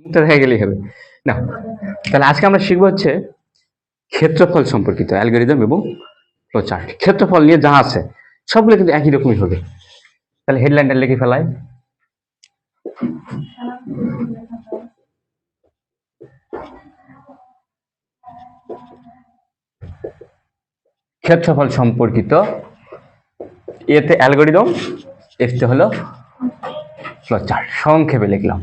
মুখটা দেখা গেলেই হবে না। তাহলে আজকে আমরা শিখবো হচ্ছে ক্ষেত্রফল সম্পর্কিত অ্যালগরিদম এবং ফ্লোচার্ট। ক্ষেত্রফল নিয়ে যা আছে সবগুলো কিন্তু একই রকমই হবে। তাহলে হেডলাইনটা লিখে ফেলাই। ক্ষেত্রফল সম্পর্কিত, এতে অ্যালগরিদম, এতে হলো ফ্লোচার্ট। সংক্ষেপে লিখলাম।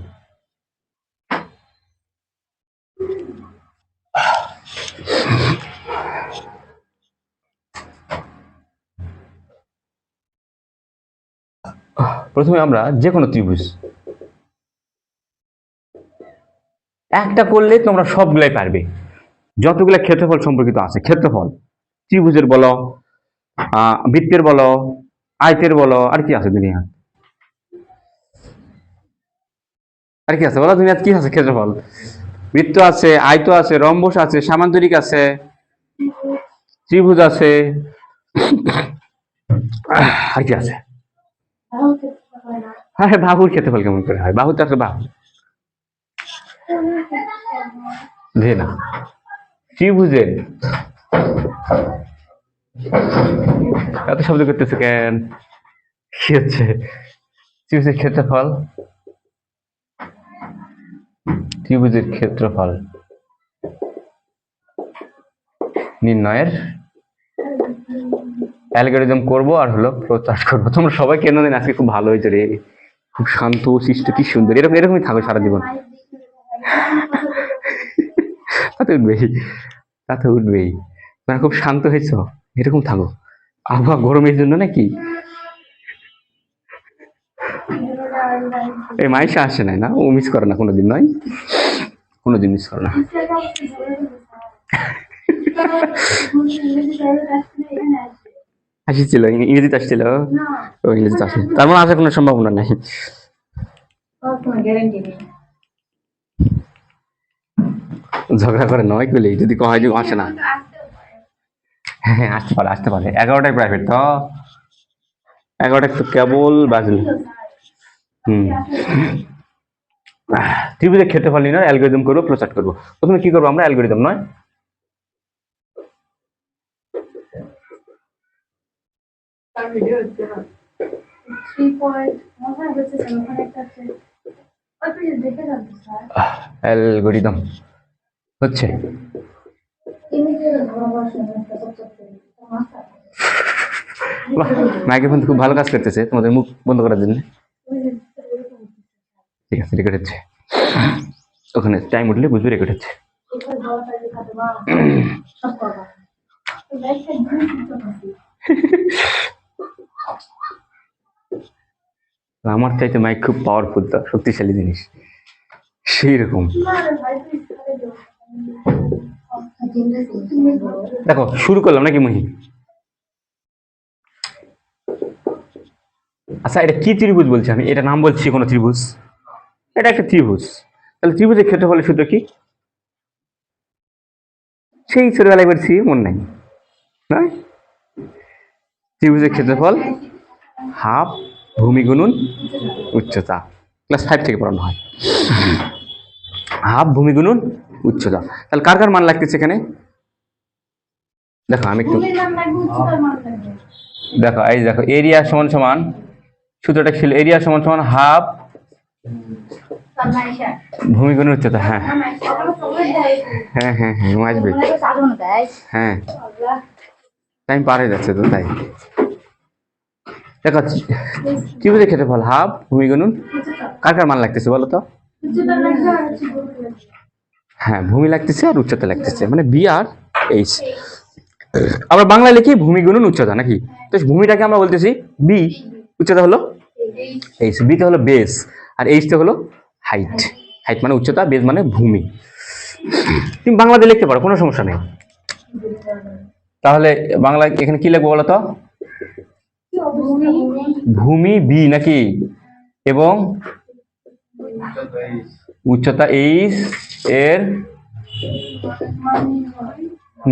প্রথমে আমরা যে কোনো ত্রিভুজ একটা করলে তোমরা সবগুলাই পারবে, যতগুলো ক্ষেত্রফল সম্পর্কিত আছে। ক্ষেত্রফল ত্রিভুজের বলো, বৃত্তের বলো, আয়তের বলো, আর কি আছে দুনিয়া, আর কি আছে বলো দুনিয়া কি আছে? ক্ষেত্রফল, বৃত্ত আছে, আয়ত আছে, রম্বস আছে, সামান্তরিক আছে, ত্রিভুজ আছে, আর কি আছে? হ্যাঁ, বাহুর ক্ষেত্রফল কেমন করে হয়? বাহুতে আছে বাহু দে না, ত্রিভুজের এত শব্দ করতেছে কেন? কি হচ্ছে? ত্রিভুজের ক্ষেত্রফল, ত্রিভুজের ক্ষেত্রফল নির্ণয়ের অ্যালগরিদম করব আর হলো ফ্লোচার্ট করবো। তোমরা সবাই কেন দিন আজকে খুব ভালো হয়েছে রে, খুব শান্ত শিষ্ট, কি সুন্দর, এরকম এরকমই থাকো সারা জীবন। তাতে উঠবেই, তাতে উঠবেই, মানে খুব শান্ত হয়েছ, এরকম থাকো। আবহাওয়া গরমের জন্য নাকি? এই মাইশা আসে নাই না, ও মিস করে না কোনোদিন, নয় কোনোদিন মিস করে না। আসছিল, ইংরেজিতে আসছিল, ও ইংরেজিতে আসে, তার মানে আসার কোনো সম্ভাবনা নেই। ঝগড়া করে নয় কইলে যদি কয় যে আসে না, হ্যাঁ আসতে পারে, আসতে পারে। 11টায় প্রাইভেট তো, 11টায় তো কেবল বাজল। ত্রিভুজের ক্ষেত্রফল নির্ণয় অ্যালগরিদম করবো, ফ্লোচার্ট করবো। প্রথমে কি করবো আমরা? অ্যালগরিদম নয়, অ্যালগরিদম হচ্ছে মাইক্রোফোন খুব ভালো কাজ করতেছে তোমাদের মুখ বন্ধ করার জন্য। ঠিক আছে, রেকর্ড হচ্ছে, ওখানে টাইম উঠলে বুঝবে রেকর্ড হচ্ছে। আমার চাইতে মাইক খুব পাওয়ারফুল, তো শক্তিশালী জিনিস, সেই রকম। দেখো শুরু করলাম নাকি মহি? আচ্ছা, এটা কি ত্রিভুজ বলছি আমি? এটা নাম বলছি কোনো ত্রিভুজ, এটা একটা ত্রিভুজ। তাহলে ত্রিভুজের ক্ষেত্রফলের সূত্র কি? সেই ছোটবেলায় বলছি, মনে নাই না? ত্রিভুজের ক্ষেত্রফল হাফ ভূমি গুণন উচ্চতা, ক্লাস 5 থেকে পড়ানো হয়। হাফ ভূমি গুণন উচ্চতা। তাহলে কার কার মান লাগতেছে এখানে? দেখো আমি একটু দেখো, এই দেখো, এরিয়া সমান সমান, সূত্রটা ছিল এরিয়া সমান সমান হাফ ভূমি গুণন উচ্চতা। হ্যাঁ হ্যাঁ হ্যাঁ হ্যাঁ, আসবে। হ্যাঁ, টাইম পার হয়ে যাচ্ছে তো, তাই। দেখো ত্রিভুজের ক্ষেত্রফল হাফ ভূমি গুণন, কার কার মান লাগতেছে বলো তো? হ্যাঁ, ভূমি লাগতেছে আর উচ্চতা লাগতেছে, মানে বি আর এইচ। আমরা বাংলা লিখি ভূমি গুণন উচ্চতা নাকি? তো ভূমিটাকে আমরা বলতেছি বি, উচ্চতা হলো এইচ। বিতে হলো বেস আর এইচতে হলো হাইট। হাইট মানে উচ্চতা, বেস মানে ভূমি। তুমি বাংলাতে লিখতে পারো, কোনো সমস্যা নেই। তাহলে বাংলা এখানে কি লিখবো বলো তো? ভূমি বি নাকি, এবং উচ্চতা এইচ এর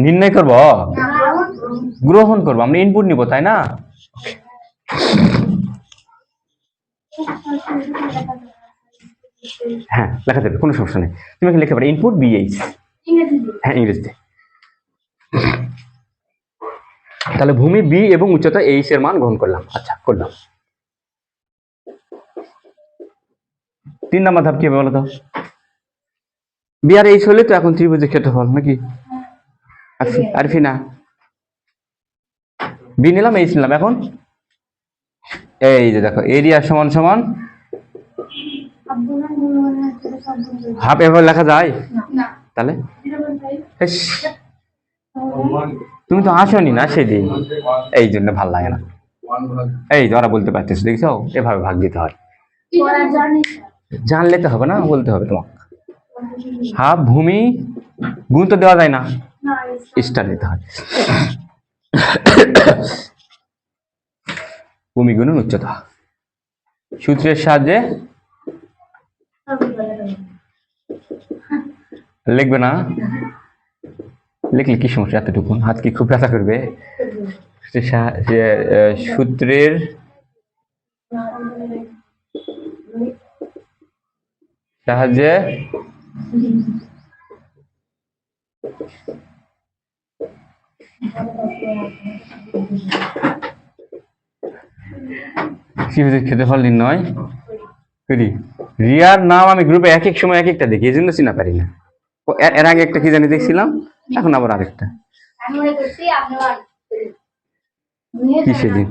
নির্ণয় করব, গ্রহণ করবো, আমরা ইনপুট নিব, তাই না? হ্যাঁ লেখা যাবে, কোনো সমস্যা নেই। তুমি এখানে লিখতে পারো ইনপুট BH। হ্যাঁ ইংরেজিতে। তাহলে ভূমি B এবং উচ্চতা H এর মান গ্রহণ করলাম। আচ্ছা করলাম। 3 নম্বর ধাপ কি হবে বলো তো? B আর H হলে তো এখন ত্রিভুজের ক্ষেত্রফল নাকি? আরফি না, B নিলাম H নিলাম, এখন এই যে দেখো এরিয়া সমান সমান হাফ, এভাবে লেখা যায়? তাহলে তুমি তো আসনি না সেদিন, এই জন্য ভাল লাগে না। এই যে ওরা বলতে পারতেছ, দেখছো এভাবে ভাগ দিতে হয়। জানলে তো হবে না, বলতে হবে তোমাকে। হাফ ভূমি গুণ তো দেওয়া যায় না, স্টার দিতে হয়। ভূমি গুণন উচ্চতা সূত্রের সাহায্যে লিখবে না, লিখলে কি সমস্যা, এতটুকু হাত কি খুব ব্যথা করবে? সূত্রের সাহায্যে ত্রিভুজের ক্ষেত্রফল নির্ণয় করি। রিয়ার নাম আমি গ্রুপে এক এক সময় এক একটা দেখি, এই জন্য চিনা পারি না। এর আগে একটা কি জানি দেখছিলাম, এখন আবার আরেকটা। কি সেদিন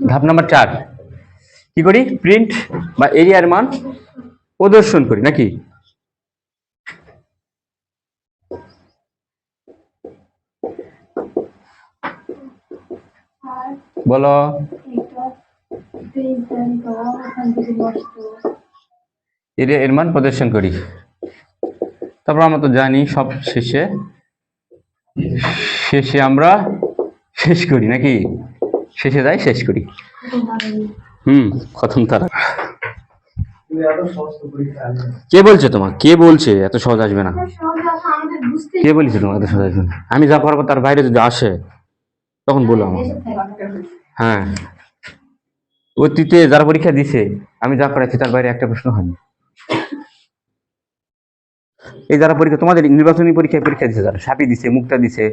ধাপ নাম্বার 4 কি করি? প্রিন্ট বা এরিয়ার মান প্রদর্শন করি নাকি? বলো। এরিয়া এর মান প্রদর্শন করি, তারপর আমরা তো জানি সব শেষে আমরা শেষ করি নাকি? শেষে যাই শেষ করি। খতম তারা। কে বলছে তোমার? কে বলছে এত সহজ আসবে না? কে বলেছে তোমার এত সহজ আসবে না? আমি যা করবো তার বাইরে যদি আসে তখন বলো আমার। হ্যাঁ, অতীতে যারা পরীক্ষা দিছে আমি যা করাইছি তার বাইরে একটা প্রশ্ন হয়নি। এই যারা পরীক্ষা তোমাদের নির্বাচনী পরীক্ষায় পরীক্ষা দিছে, যারা সাপি দিছে, মুক্তা দিছে,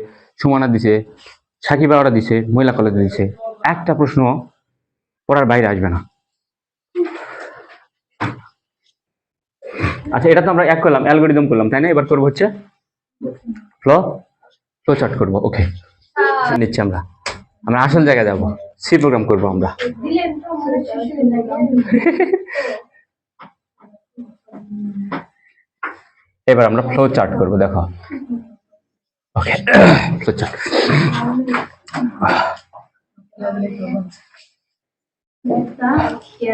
সুমনা দিছে, সাকিবাওয়ারা দিছে, মহিলা কলেজে দিছে, একটা প্রশ্ন পড়ার বাইরে আসবে না। আচ্ছা, এটা তো আমরা এক করলাম, অ্যালগরিদম করলাম, তাই না? এবার করবো হচ্ছে ফ্লো চার্ট করবো। ওকে, নিচ্ছি আমরা আসল জায়গায় যাবো, সি প্রোগ্রাম করবো আমরা। এবার আমরা ফ্লো চার্ট করবো, দেখো। ওকে, ফ্লো চার্ট।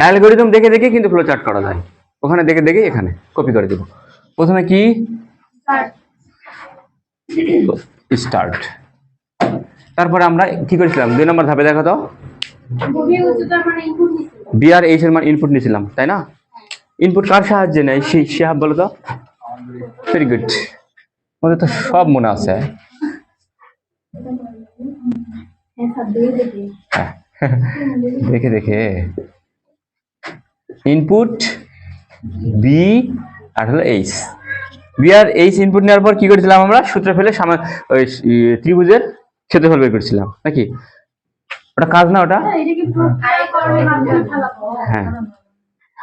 অ্যালগরিদম দেখে দেখে কিন্তু ফ্লো চার্ট করা যায়, ওখানে দেখে দেখে এখানে কপি করে দেব। প্রথমে কি স্টার্ট, তারপরে আমরা কি করেছিলাম 2 নম্বর ধাপে, দেখো তো বি আর এইচ এর মান ইনপুট নিয়েছিলাম, তাই না? ইনপুট কার সাহায্যে নেয় শিহাব বলো তো? ভেরি গুড, আমাদের তো সব মনে আছে। দেখে দেখে ইনপুট বি আর হলো এইচ। বি আর এইচ ইনপুট নেওয়ার পর কি করেছিলাম আমরা? সূত্র ফেলে ত্রিভুজের ক্ষেত্রফল বের করেছিলাম নাকি? ওটা কাজ না ওটা? হ্যাঁ,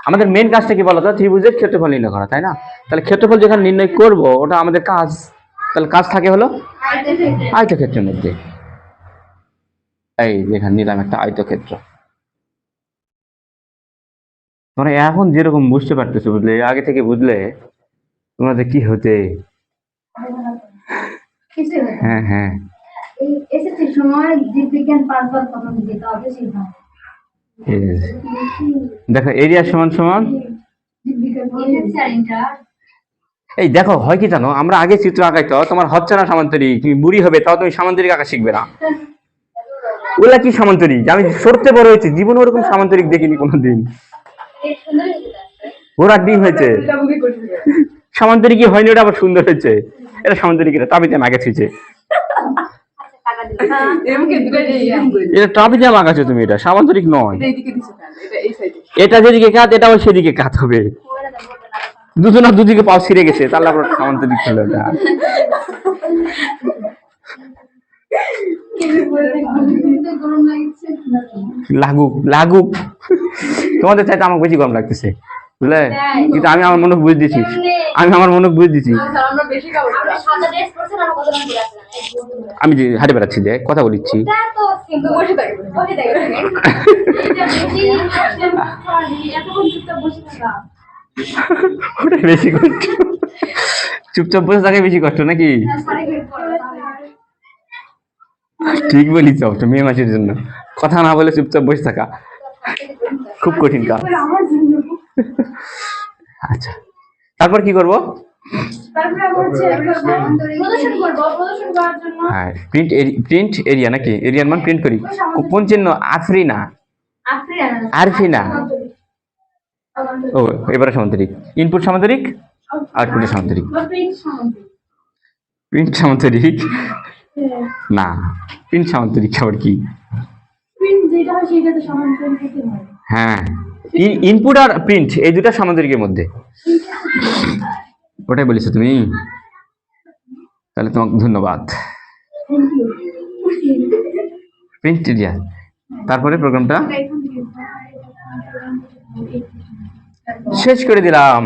আমাদের মেন কাজটা কি বলতো? ত্রিভুজের ক্ষেত্রফল নির্ণয় করা, তাই না? তাহলে ক্ষেত্রফল যেখানে নির্ণয় করব ওটা আমাদের কাজ। তাহলে কাজ থাকে হলো আয়তক্ষেত্রের মধ্যে। এই যেখানে নিলাম একটা আয়তক্ষেত্র, তোমরা এখন যেরকম বুঝতে পারতেছো, বুঝলে আগে থেকে বুঝলে তোমাদের কি হতে। হ্যাঁ হ্যাঁ, দেখো এরিয়া সমান সমান, এই দেখো হয় কি জানো, আমরা আগে চিত্র আঁকাইতো, তোমার হচ্ছে না সামান্তরিক, তুমি বুড়ি হবে তাও তুমি সামান্তরিক আঁকা শিখবে না। ওগুলা কি সামান্তরিক? আমি সরতে বড় হয়েছি, জীবনে ওরকম সামান্তরিক দেখিনি কোনোদিন। ঘোড়ার ডিম হয়েছে। সামান্তরিকই হয়নি, ওটা আবার সুন্দর হয়েছে। এটা সামান্তরিক, এটা তাবিতে মাকে ছুঁয়েছে। এটা তাবিতে মাখাছো তুমি, এটা সামান্তরিক নয়। এটা যেদিকে কাত, এটা ওই সেদিকে কাত হবে। দুজনের দুদিকে পাও ছিঁড়ে গেছে, তাহলে আবার সামান্তরিক ছিল এটা। লাগুক লাগুক, তোমাদের চাইতে আমাকে বেশি গরম লাগতেছে, বুঝলে? কিন্তু আমি আমার মনে বুঝ দিচ্ছি, আমি যে হাঁটে বেড়াচ্ছি, যে কথা বলিচ্ছি। ওটাই বেশি কষ্ট, চুপচাপ বসে থাকে বেশি কষ্ট নাকি? ঠিক বলিস, মেয়ে মাসের জন্য কথা না বলে চুপচাপ বসে থাকা খুব কঠিন কাজ। আচ্ছা, তারপর কি করবো? হ্যাঁ, প্রিন্ট এরিয়া নাকি? এরিয়ার মান প্রিন্ট করি। কোন চিহ্ন? আফরিনা, আরফিনা। ও, এবারে সামান্তরিক। ইনপুট সামান্তরিক, আউটপুট সামান্তরিক। প্রিন্ট সামান্তরিক না, প্রিন্ট সামান্তরিক আবার কি? হ্যাঁ, ইনপুট আর প্রিন্ট এই দুটা সামান্তরিকের মধ্যে, ওটাই বলেছো তুমি। তাহলে তোমাকে ধন্যবাদ। প্রিন্ট এরিয়া, তারপরে প্রোগ্রামটা শেষ করে দিলাম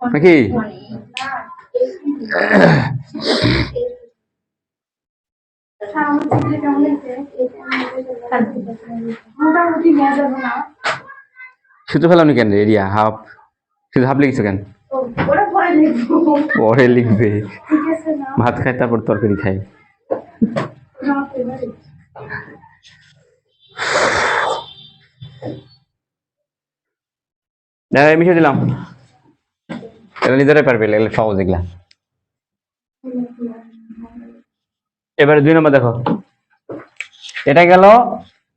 নাকি? শুধু ফেলাম কেন এরিয়া? হাফ, শুধু হাফ লিখছো কেন? পরে লিখবে, ভাত খায় তারপর তরকারি খায়। মিশে দিলাম, এটা নিজেরাই পারবে, এগুলো সহজ এগুলা। এবারে 2 নম্বর দেখো, এটা গেল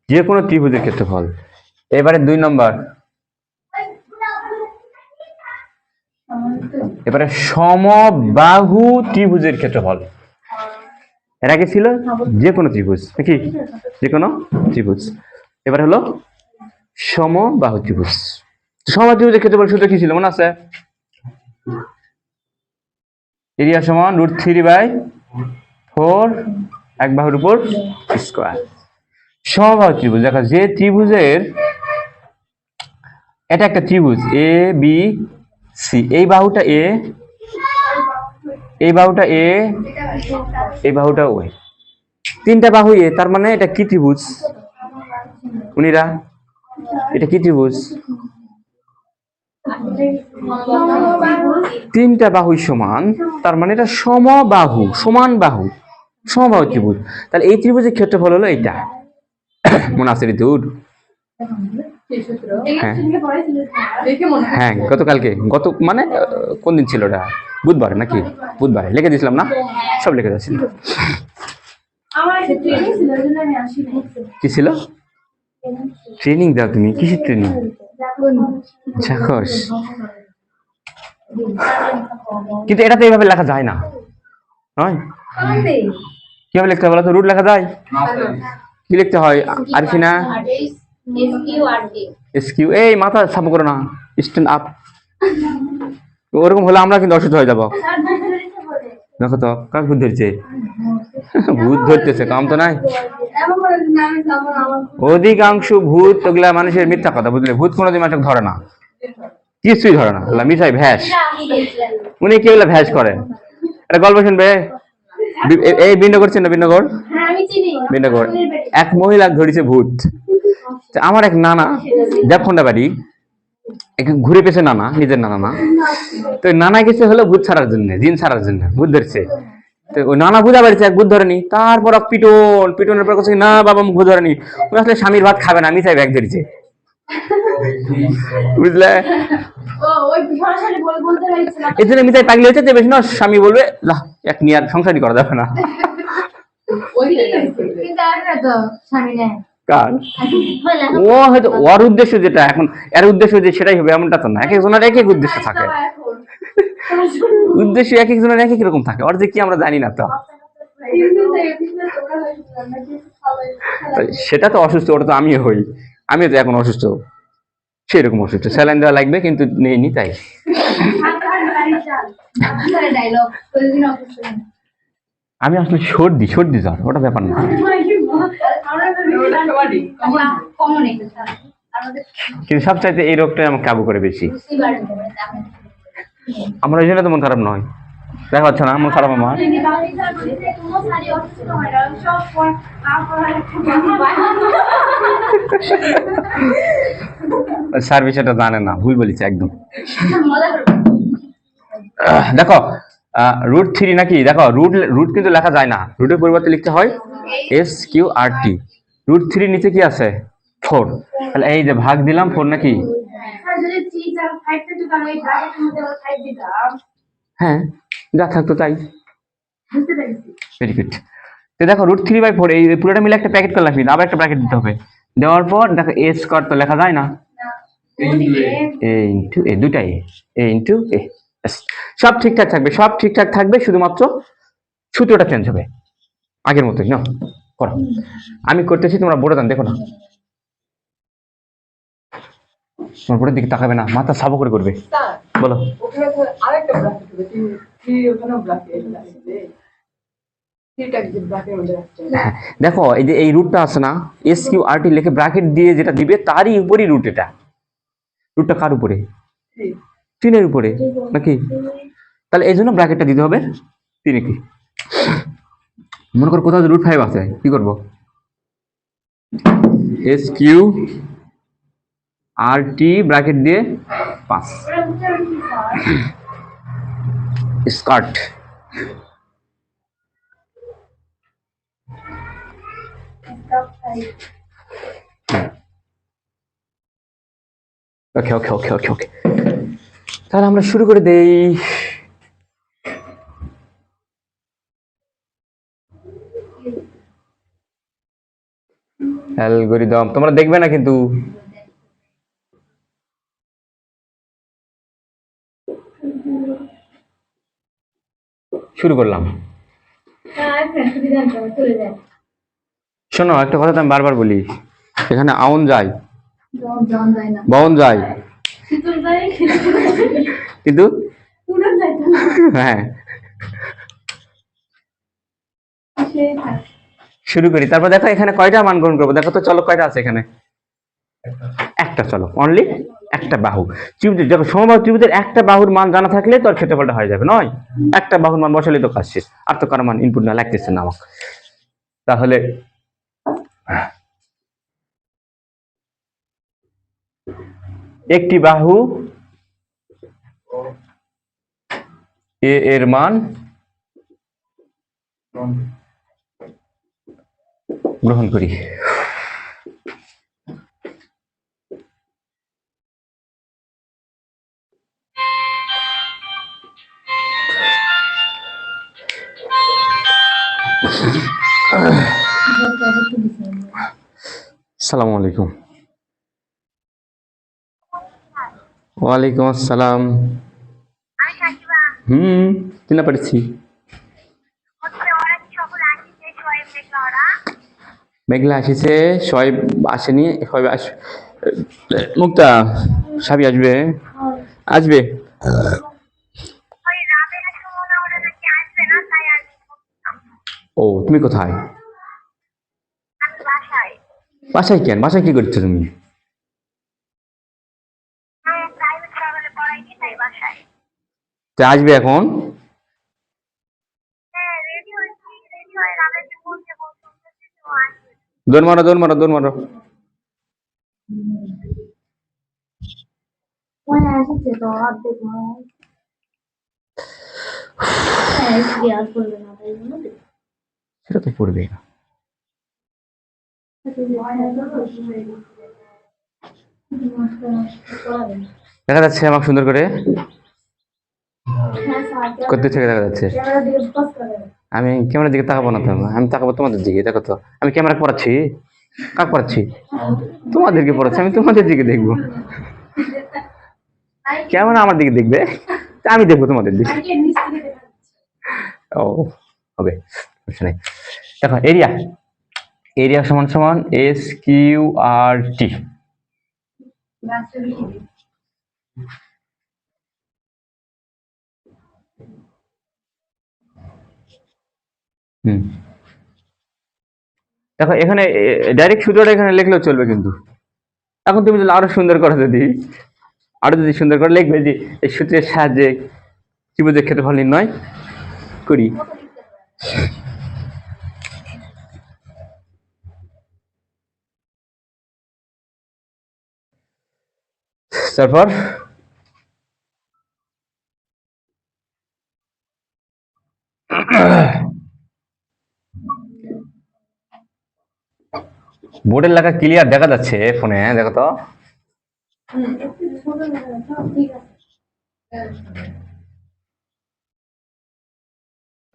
যে কোনো ত্রিভুজের ক্ষেত্রফল। এবারে 2 নম্বর, এবারে সমবাহু ত্রিভুজের ক্ষেত্রফল। এর আগে ছিল যে কোনো ত্রিভুজ নাকি? যে কোনো ত্রিভুজ। এবার হলো সমবাহু ত্রিভুজ। সমবাহু ত্রিভুজের ক্ষেত্রফল সূত্র কি ছিল মনে আছে? এরিয়া সমান √3/4 এক বাহুর উপর স্কয়ার। সমবাহু ত্রিভুজ, দেখো যে ত্রিভুজের, এটা একটা ত্রিভুজ এ বি সি, এই বাহুটা এ, এই বাহুটা এ, এই বাহুটা ও, 3টা বাহু এ, তার মানে এটা কি ত্রিভুজ উনিরা? এটা কি ত্রিভুজ? 3টা বাহু সমান, তার মানে এটা সমবাহু, সমান বাহু, সমবাহু ত্রিভুজ। তাহলে এই ত্রিভুজের ক্ষেত্রফল হলো এইটা, মনে আছে ঋতুর? হ্যাঁ, গতকালকে, গত মানে কোন দিন ছিল ওটা? বুধবার নাকি? বুধবারে লিখে দিয়েছিলাম না? সব লিখে দিয়েছিল। কি ছিল? ট্রেনিং দাও তুমি? কিসের ট্রেনিং? কিন্তু এটা তো এইভাবে লেখা যায় না, কিভাবে লিখতে হয় বলো তো? রুট লেখা যায়? কি লিখতে হয় আরফিনা? এসকিউ। এই মাথা সাপ করো না, স্ট্যান্ড আপ। ওরকম হলে আমরা কিন্তু অসুস্থ হয়ে যাবো। দেখো তো কার ভূত ধরছে, ভূত ধরতেছে, কাম তো নাই। অধিকাংশ ভূত ওগুলা মানুষের মিথ্যা কথা, বুঝলে? ভূত কোনোদিন মানুষ ধরে না, কিছুই ধরে না, মিঠাই ভ্যাস। উনি কি ওগুলা ভ্যাস করেন? একটা গল্প শুনবে? এই বিন্নগর চিনো? বিন্নগর, বিন্নগর এক মহিলা ধরেছে ভূত। আমার এক নানা দেবখন্ডা বাড়ি, ঘুরে পেয়েছে নানা, নিজের নানা না, তো নানা গেছে হলো ভূত ছাড়ার জন্য, জিন ছাড়ার জন্য, ভূত ধরছে। তো ওই নানা বুঝা পারছে এক ভূত ধরেনি, তারপর পিটনের পর না বাবা ভূত ধরেনি, ওই আসলে স্বামীর ভাত খাবে না, মিঠাই ব্যাগ ধরেছে, বুঝলে? এই জন্য মিঠাই পাগলি হচ্ছে, বেশি না স্বামী বলবে এক নিয়ে আর সংসারই করা যাবে না। কার ও হয়তো ওর উদ্দেশ্য যেটা এখন এর উদ্দেশ্য যে সেটাই হবে এমনটা তো না, এক একজনের এক এক উদ্দেশ্য থাকে, উদ্দেশ্য এক একজনের এক এক রকম থাকে, ওর যে কি আমরা জানি না তো। সেটা তো অসুস্থ, ওটা তো আমিও হই, আমিও তো এখন অসুস্থ, সেরকম অসুস্থ, স্যালাইন দেওয়া লাগবে কিন্তু নেইনি তাই। আমি আসলে সর্দি সর্দি জ্বর, ওটা ব্যাপার না, কিন্তু সবচাইতে এই রোগটাই আমাকে কাবু করে বেশি। আমার ওই জন্য তো মন খারাপ নয়, দেখা যাচ্ছে না মন খারাপ আমার। স্যার বিষয়টা জানে না, ভুল বলেছে একদম। দেখো √3 নাকি, দেখো রুট রুট কিন্তু লেখা যায় না, রুটের পরিবর্তে লিখতে হয় SQRT। √3 নিচে কি আছে 4, তাহলে এই যে ভাগ দিলাম 4 নাকি, হ্যাঁ যা থাকতো তাই, ভেরি গুড। তো দেখো √3/4 এই পুরোটা মিলে একটা প্যাকেট করলাম, কিন্তু আবার একটা ব্র্যাকেট দিতে হবে, দেওয়ার পর দেখো a স্কয়ার তো লেখা যায় না, a ইনটু a, দুটাই a ইনটু a, সব ঠিকঠাক থাকবে, সব ঠিকঠাক থাকবে, শুধুমাত্র সূত্রটা চেঞ্জ হবে আগের মতোই। না করো, আমি করতেছি, তোমরা বোর্ডে দান দেখো না, তোমার বোর্ডের দিকে তাকাবে না, মাথা সাবো করে করবে। বলো হ্যাঁ, দেখো এই যে এই রুটটা আছে না, SQRT লিখে ব্র্যাকেট দিয়ে যেটা দিবে তারই উপরই রুট, এটা রুটটা কার উপরে, 3 উপরে নাকি, তাহলে এই জন্য ব্র্যাকেটটা দিতে হবে 3 কি। মনে করো কোথাও √5 আছে, কি করবো, SQRT ব্র্যাকেট দিয়ে 5 স্কার্ট, ওকে ওকে ওকে ওকে ওকে, তাহলে আমরা শুরু করে দেই। অ্যালগরিদম তোমরা দেখবে না কিন্তু, শুরু করলাম। শোনো একটা কথা তো আমি বারবার বলি, এখানে আউন যায় বাউন যায় কিন্তু হ্যাঁ, শুরু করি, তারপর দেখো এখানে কয়টা মান গ্রহণ করবো, দেখো তো চলো কয়টা আছে এখানে, একটা, চলো অনলি একটা বাহু ত্রিভুজের, যখন সমবাহু ত্রিভুজের একটা বাহুর মান জানা থাকলে তোর ক্ষেত্রফলটা হয়ে যাবে, নয় একটা বাহুর মান বসালে তো কাজ শেষ, আর তো কারো মান ইনপুট না লাগতেছে না আমাকে। তাহলে একটি বাহু এ এর মান গ্রহণ করি। আসসালামু আলাইকুম। ওয়ালাইকুম আসসালাম। চিনা পারছি। মেঘলা আসিছে, শোয়েব আসেনি, শোয়েব মুক্তা সাবি আসবে, আসবে। ও তুমি কোথায়? বাসায় কেন? বাসায় কি করছো তুমি? আসবে এখন? দৌড় মারো দৌড় মারো দৌড় মারো। সেটা তো পড়বে না, দেখা যাচ্ছে আমাকে সুন্দর করে করতে থেকে দেখা যাচ্ছে। আমি ক্যামেরার দিকে তাকাবো না তো, আমি তাকাবো তোমাদের দিকে, দেখো তো আমি ক্যামেরা পড়াচ্ছি। কাক পড়াচ্ছি? তোমাদেরকে পড়াচ্ছি, আমি তোমাদের দিকে দেখবো। কেমন আমার দিকে দেখবে? আমি দেখবো তোমাদের দিকে। ও হবে, সমস্যা নেই। দেখো এরিয়া, এরিয়া সমান সমান এস কিউ আর টি। দেখো এখানে ডাইরেক্ট সূত্রটা এখানে লিখলেও চলবে, কিন্তু এখন তুমি যদি আরো সুন্দর করে সুন্দর করে লিখবে যে এই সূত্রের সাহায্যে ত্রিভুজের ক্ষেত্রফল নির্ণয় করি। তারপর বোর্ডের লেখা ক্লিয়ার দেখা যাচ্ছে ফোনে? দেখো তো।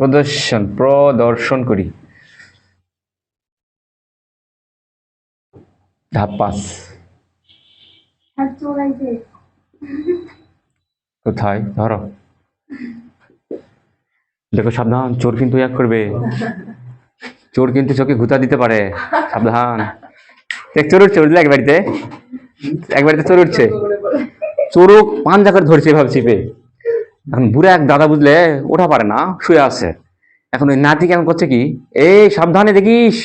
প্রদর্শন করি। ধাপ 5। কোথায়? ধরো, দেখো সাবধান, চোর কিন্তু এক করবে। চোর কিন্তু চোখে ঘুতা দিতে পারে, সাবধান। চোর উঠছে, উঠলে এক বাড়িতে চোর উঠছে, চোরও পাঞ্জা করে ধরছে এভাবে চিপে। এখন বুড়া এক দাদা বুঝলে ওঠা পারে না, শুয়ে আছে। এখন ওই নাতি কেমন করছে কি, এই সাবধানে দেখিস,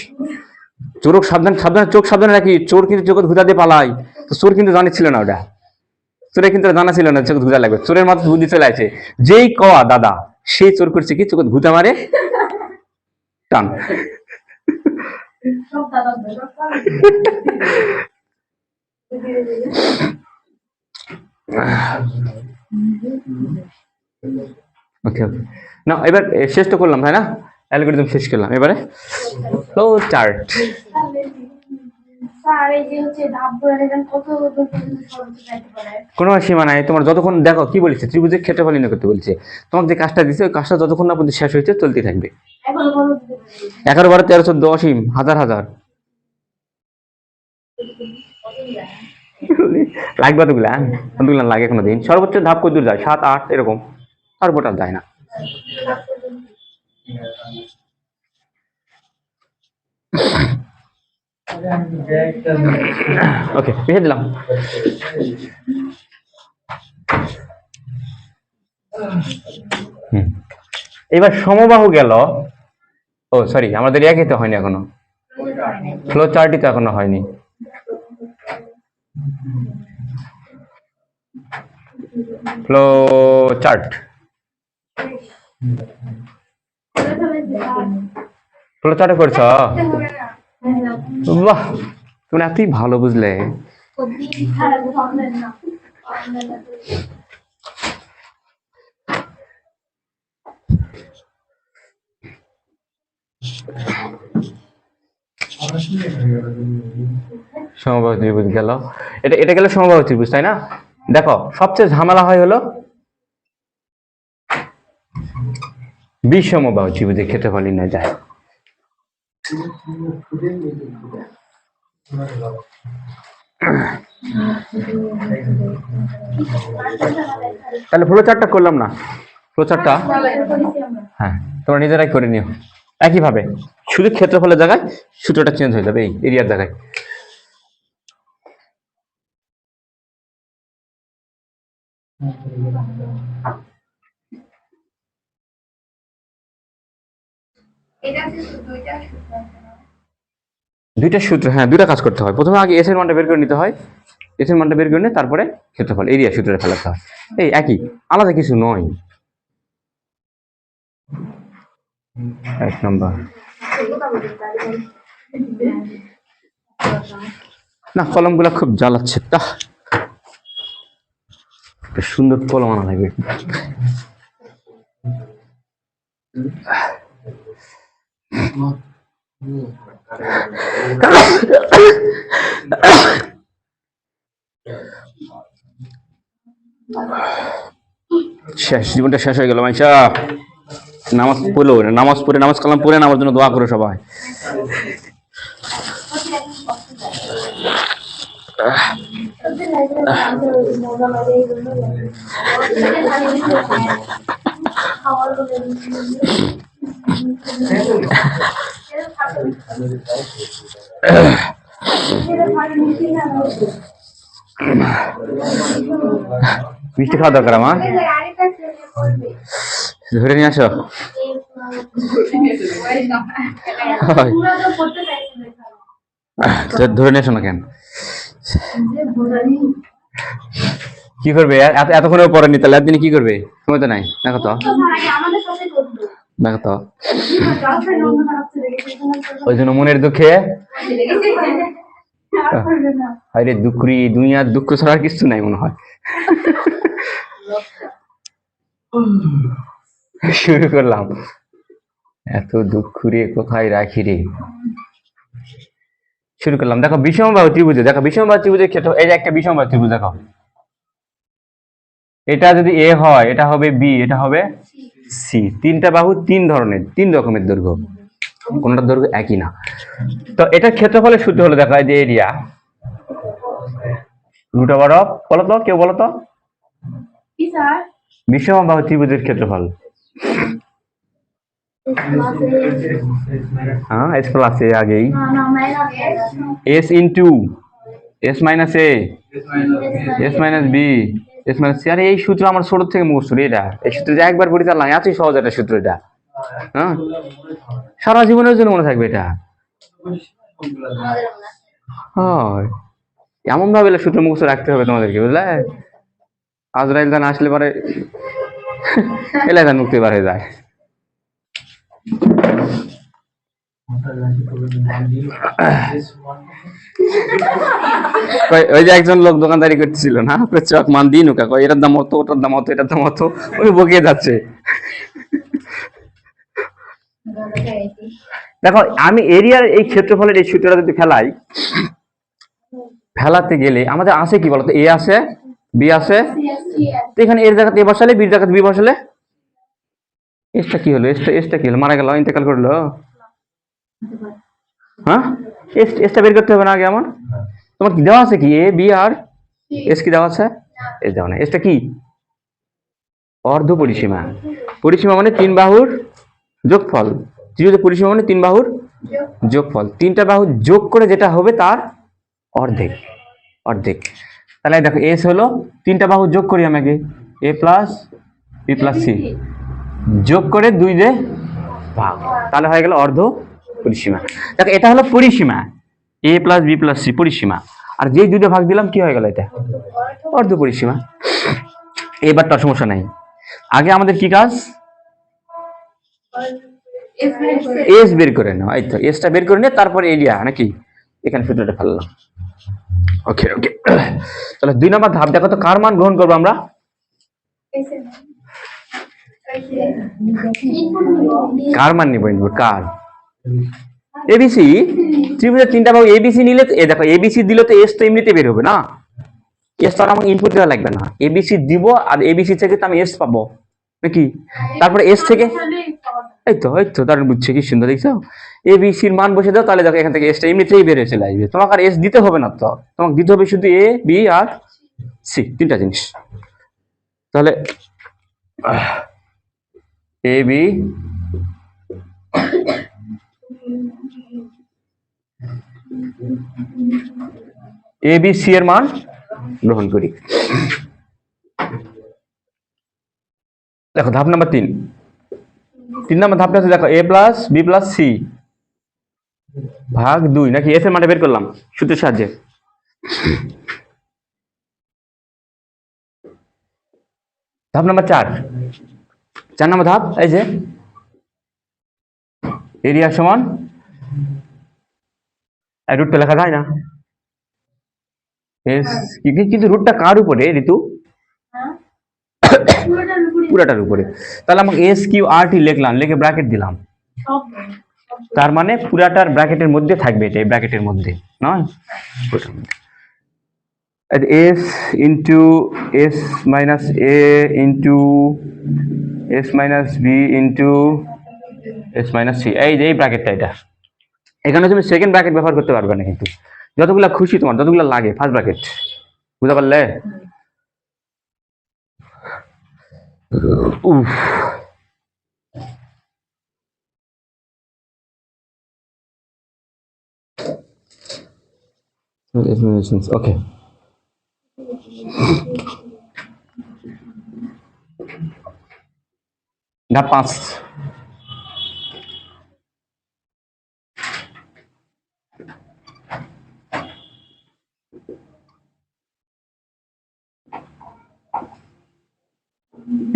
চোর সাবধান, সাবধানে চোখ সাবধানে রাখি, চোর কিন্তু চোখে ঘুতা দিয়ে পালাই। তো চোর কিন্তু জানিছিল না ওটা, চোরের কিন্তু জানা ছিল না চোখে ঘুতা লাগবে। চোরের মাথায় বুদ্ধি চলে আছে, যেই কওয়া দাদা, সেই চোর করছে কি, চোখে ঘুতা মারে টান। ওকে ওকে, না এবার শেষ তো করলাম তাই না? অ্যালগরিদম শেষ করলাম, এবারে ফ্লো চার্ট। কোনো সীমা নাই তোমার, যতক্ষণ দেখো কি বলেছে, ত্রিভুজের ক্ষেত্রফল নির্ণয় করতে বলছে। তোমাকে যে কাজটা দিচ্ছে ওই কাজটা যতক্ষণ না পর্যন্ত শেষ হয়েছে চলতে থাকবে। 11, 12, 13, 14, অসীম, হাজার হাজার লাগবে কতগুলা লাগে কোনোদিন। সর্বোচ্চ ধাপ কত দূর যায়? 7, 8 এরকম, সর্বোচ্চ যায় না। ওকে, লিখে দিলাম। এবার সমবাহু গেল। ও সরি, আমাদের একই তো হয়নি এখনো, ফ্লো চার্টই তো এখনো হয়নি। ফ্লো চার্ট, ফ্লো চার্টে করছ? বাহ, তুমি এতই ভালো বুঝলে। সমবাহু ত্রিভুজ গেল, এটা গেল সমবাহু ত্রিভুজ, তাই না? দেখো সবচেয়ে ঝামেলা হয় হলো বিষমবাহু ত্রিভুজের ক্ষেত্রফল নির্ণয় যায়। তাহলে ফ্লো চার্টটা করলাম না, ফ্লো চার্টটা হ্যাঁ তোমরা নিজেরাই করে নিও একইভাবে, শুধু ক্ষেত্রফলের জায়গায় সূত্রটা চেঞ্জ হয়ে যাবে, এই এরিয়ার জায়গায়। দুইটা সূত্র, হ্যাঁ দুইটা কাজ করতে হয়। প্রথমে আগে এস এর মানটা বের করে নিতে হয়, এস এর মানটা বের করে নিয়ে তারপরে ক্ষেত্রফল এরিয়া সূত্রে ফেলাতে হয়। এই একই, আলাদা কিছু নয়। 1 নম্বর না, কলম গুলা খুব জ্বালাচ্ছে, তা সুন্দর কলম আনা লাগবে। শেষ, জীবনটা শেষ হয়ে গেল মাইশা। নামাজ পড়লো, নামাজ পড়ে নামাজ কালাম পড়ে নামার জন্য দোয়া করো সবাই। মিষ্টি খাওয়া দরকার আমার, ধরে নিয়ে আসো। ধরে নিয়ে আসো না কেন, কি করবে এতক্ষণে পড়েনি, তাহলে একদিনে কি করবে, সময় তো নাই। দেখো তো দেখো তো, ওই জন্য মনের দুঃখে, আরে দুঃখী দুনিয়ার দুঃখ ছাড়া আর কিছু নাই মনে হয়। শুরু করলাম, এত দুঃখ রে কোথায় রাখি রে। শুরু করলাম, দেখো বিষমবাহু ত্রিভুজে, দেখো বিষমবাহু ত্রিভুজের ক্ষেত্রে, এই যে একটা বিষমবাহু ত্রিভুজ দেখো, এটা যদি এ হয়, এটা হবে বি, এটা হবে সি। তিনটা বাহু তিন ধরনের, তিন রকমের দৈর্ঘ্য, কোনটার দৈর্ঘ্য একই না। তো এটার ক্ষেত্রফলের সূত্র হলো, দেখো এই যে এরিয়া রুট ওভার অফ, বলো তো কেউ বলো তো, বিষমবাহু ত্রিভুজের ক্ষেত্রফল। हाँ एस प्लस ए आ गई, s into s minus a, s minus b, s minus c. আরে এই সূত্র আমার ছোট থেকে মুখস্থ রে, এটা এই সূত্র যে একবার পড়ে চালাম, এতই সহজ একটা সূত্র এটা, হ্যাঁ সারা জীবনের জন্য মনে থাকবে এটা। হয় এমন ভাবে সূত্র মুখস্থ রাখতে হবে তোমাদেরকে, বুঝলে। আজরাইল দান আসলে পরে এলাকার মুক্তি বার হয়ে যায়। ওই যে একজন লোক দোকানদারি করতেছিল না, চক মান দিন ওকা, এটার দাম অত, ওটার দাম অত, এটার দাম অত, ওই বকিয়ে যাচ্ছে। দেখো আমি এরিয়ার এই ক্ষেত্রফলের এই সূত্রটা যদি ফেলাই, ফেলাতে গেলে আমাদের আছে কি বলতো, এ আছে বি আছে, তো এখানে এর জায়গাতে এ বসালে, বির জায়গাতে বি বসালে, এসটা কি হলো, এসটা কি হলো, মারা গেল, ইন্তেকাল করলো। হ্যাঁ এসটা বের করতে হবে না আগে আমার। তোমার কি দেওয়া আছে, কি এ বি আর এস কি দেওয়া আছে, এস দেওয়া না। এসটা কি, অর্ধ পরিসীমা। পরিসীমা মানে তিন বাহুর যোগফল, ত্রিভুজের পরিসীমা মানে তিন বাহুর যোগফল, তিনটা বাহু যোগ করে যেটা হবে তার অর্ধেক, অর্ধেক। তাহলে দেখো এস হলো তিনটা বাহু যোগ করি আমাকে, এ প্লাস বি প্লাস সি, যোগ করে দুই দিয়ে ভাগ, তাহলে হয়ে গেল অর্ধ পরিসীমা। দেখো এটা হলো পরিসীমা, এ প্লাস বি প্লাস সি পরিসীমা, আর যেই দুই দিয়ে ভাগ দিলাম কি হয়ে গেল, এটা অর্ধ পরিসীমা। এবার তার সমস্যা নাই, আগে আমাদের কি কাজ, এস বের করে নাও, এই তো এসটা বের করে নিয়ে তারপর এরিয়া নাকি, এখানে সূত্রটা ফেললাম। ওকে ওকে, তাহলে 2 নম্বর ধাপ দেখো তো, কার মান গ্রহণ করবো আমরা, কার মান নিব, ইনপুট কার, এবিসি। ত্রিভুজের তিনটা বাহু এবিসি নিলে, এ দেখো এবিসি দিলে তো এস তো এমনিতে বের হবে না, এস তো আর আমাকে ইনপুট দেওয়া লাগবে না, এবিসি দিব আর এবিসি থেকে তো আমি এস পাবো নাকি, তারপরে এস থেকে, এই তো দারুণ বুঝছে, কি সুন্দর দেখছো, এবিসির মান বসে দাও, তাহলে দেখো এখান থেকে এসটা এমনিতেই বেড়ে চলে আসবে, তোমাকে আর এস দিতে হবে না, তো তোমাকে দিতে হবে শুধু এ বি আর সি, তিনটা জিনিস। তাহলে A B A B C এর মান গ্রহণ করি। দেখো ধাপ নাম্বার 3 নম্বর ধাপটা আছে, দেখো এ প্লাস বি প্লাস সি ভাগ 2 নাকি, এস এর মানটা বের করলাম সূত্রের সাহায্যে। ধাপ নাম্বার 4 নম্বর ধাপ, এই যে এরিয়া সমান, রুটটা লেখা যায় না, এস কিন্তু রুটটা কার উপরে ঋতু, পুরাটার উপরে, তাহলে আমাকে এস কিউ আর টি লিখলাম, লিখে ব্র্যাকেট দিলাম, তার মানে পুরাটার ব্র্যাকেটের মধ্যে থাকবে, এটা এই ব্র্যাকেটের মধ্যে নয়, s into s minus a into s minus b into s minus c, এই যে এই ব্র্যাকেটটা, এটা এখানে তুমি সেকেন্ড ব্র্যাকেট ব্যবহার করতে পারবে না কিন্তু, যতগুলা খুশি তোমার, যতগুলা লাগে, ফার্স্ট ব্র্যাকেট। বুঝতে পারলে? উফ, ওকে। ধাপ 5,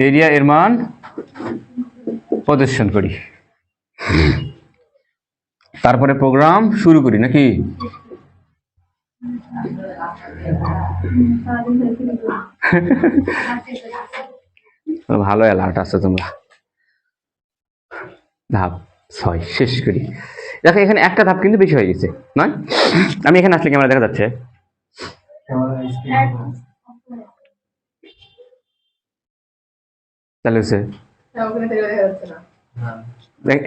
এরিয়া এর মান প্রদর্শন করি, তারপরে প্রোগ্রাম শুরু করি নাকি? ভালো অ্যালার্ট আছে তোমরা। ধাপ 6 শেষ করি। দেখো এখানে একটা ধাপ কিন্তু বেশি হয়ে গেছে নয়? আমি এখানে আসলে ক্যামেরা দেখা যাচ্ছে? তাহলে হচ্ছে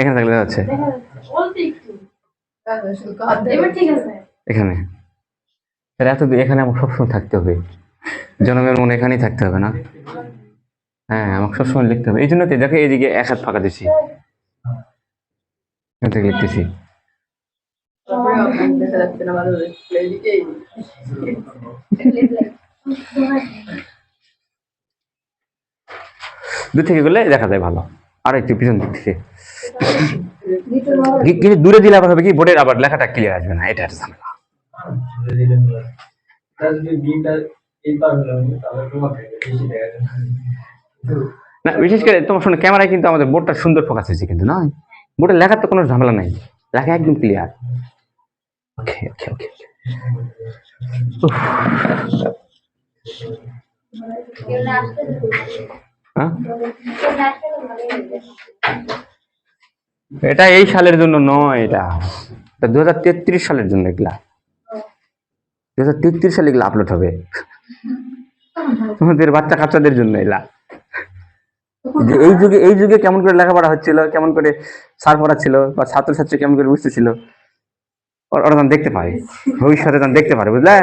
এখানে থাকলে দেখা যাচ্ছে এখানে। এত এখানে আমার সবসময় থাকতে হবে, জনমের মনে এখানেই থাকতে হবে না? হ্যাঁ, আমাকে সবসময় লিখতে হবে। এই জন্য তো দেখো এইদিকে এক হাত ফাঁকা দিছি, এখান থেকে লিখতেছি। দূর থেকে গেলে দেখা যায় ভালো, আর একটু পিছন দিক থেকে। কিন্তু দূরে দিলে আবার হবে কি, বোর্ডের আবার লেখাটা ক্লিয়ার আসবে না, এটা একটা ঝামেলা। না বিশেষ করে তোমার শুনে ক্যামেরায় কিন্তু আমাদের বোর্ডটা সুন্দর ফোকাস হয়েছে, কিন্তু না বোর্ডের লেখার তো কোনো ঝামেলা নাই, লেখা একদম ক্লিয়ার। ওকে ওকে ওকে। এটা এই সালের জন্য নয়, এটা 2033 সালের জন্য। এগুলা 2033 সালে এগুলো আপলোড হবে, তোমাদের বাচ্চা কাচ্চাদের জন্য। এগুলা এই যুগে কেমন করে লেখাপড়া হচ্ছিল, কেমন করে স্যার পড়াচ্ছিল, বা ছাত্রছাত্রী কেমন করে বুঝতেছিল, ওরা যেন দেখতে পারে, ভবিষ্যতে যেন দেখতে পারে, বুঝলে?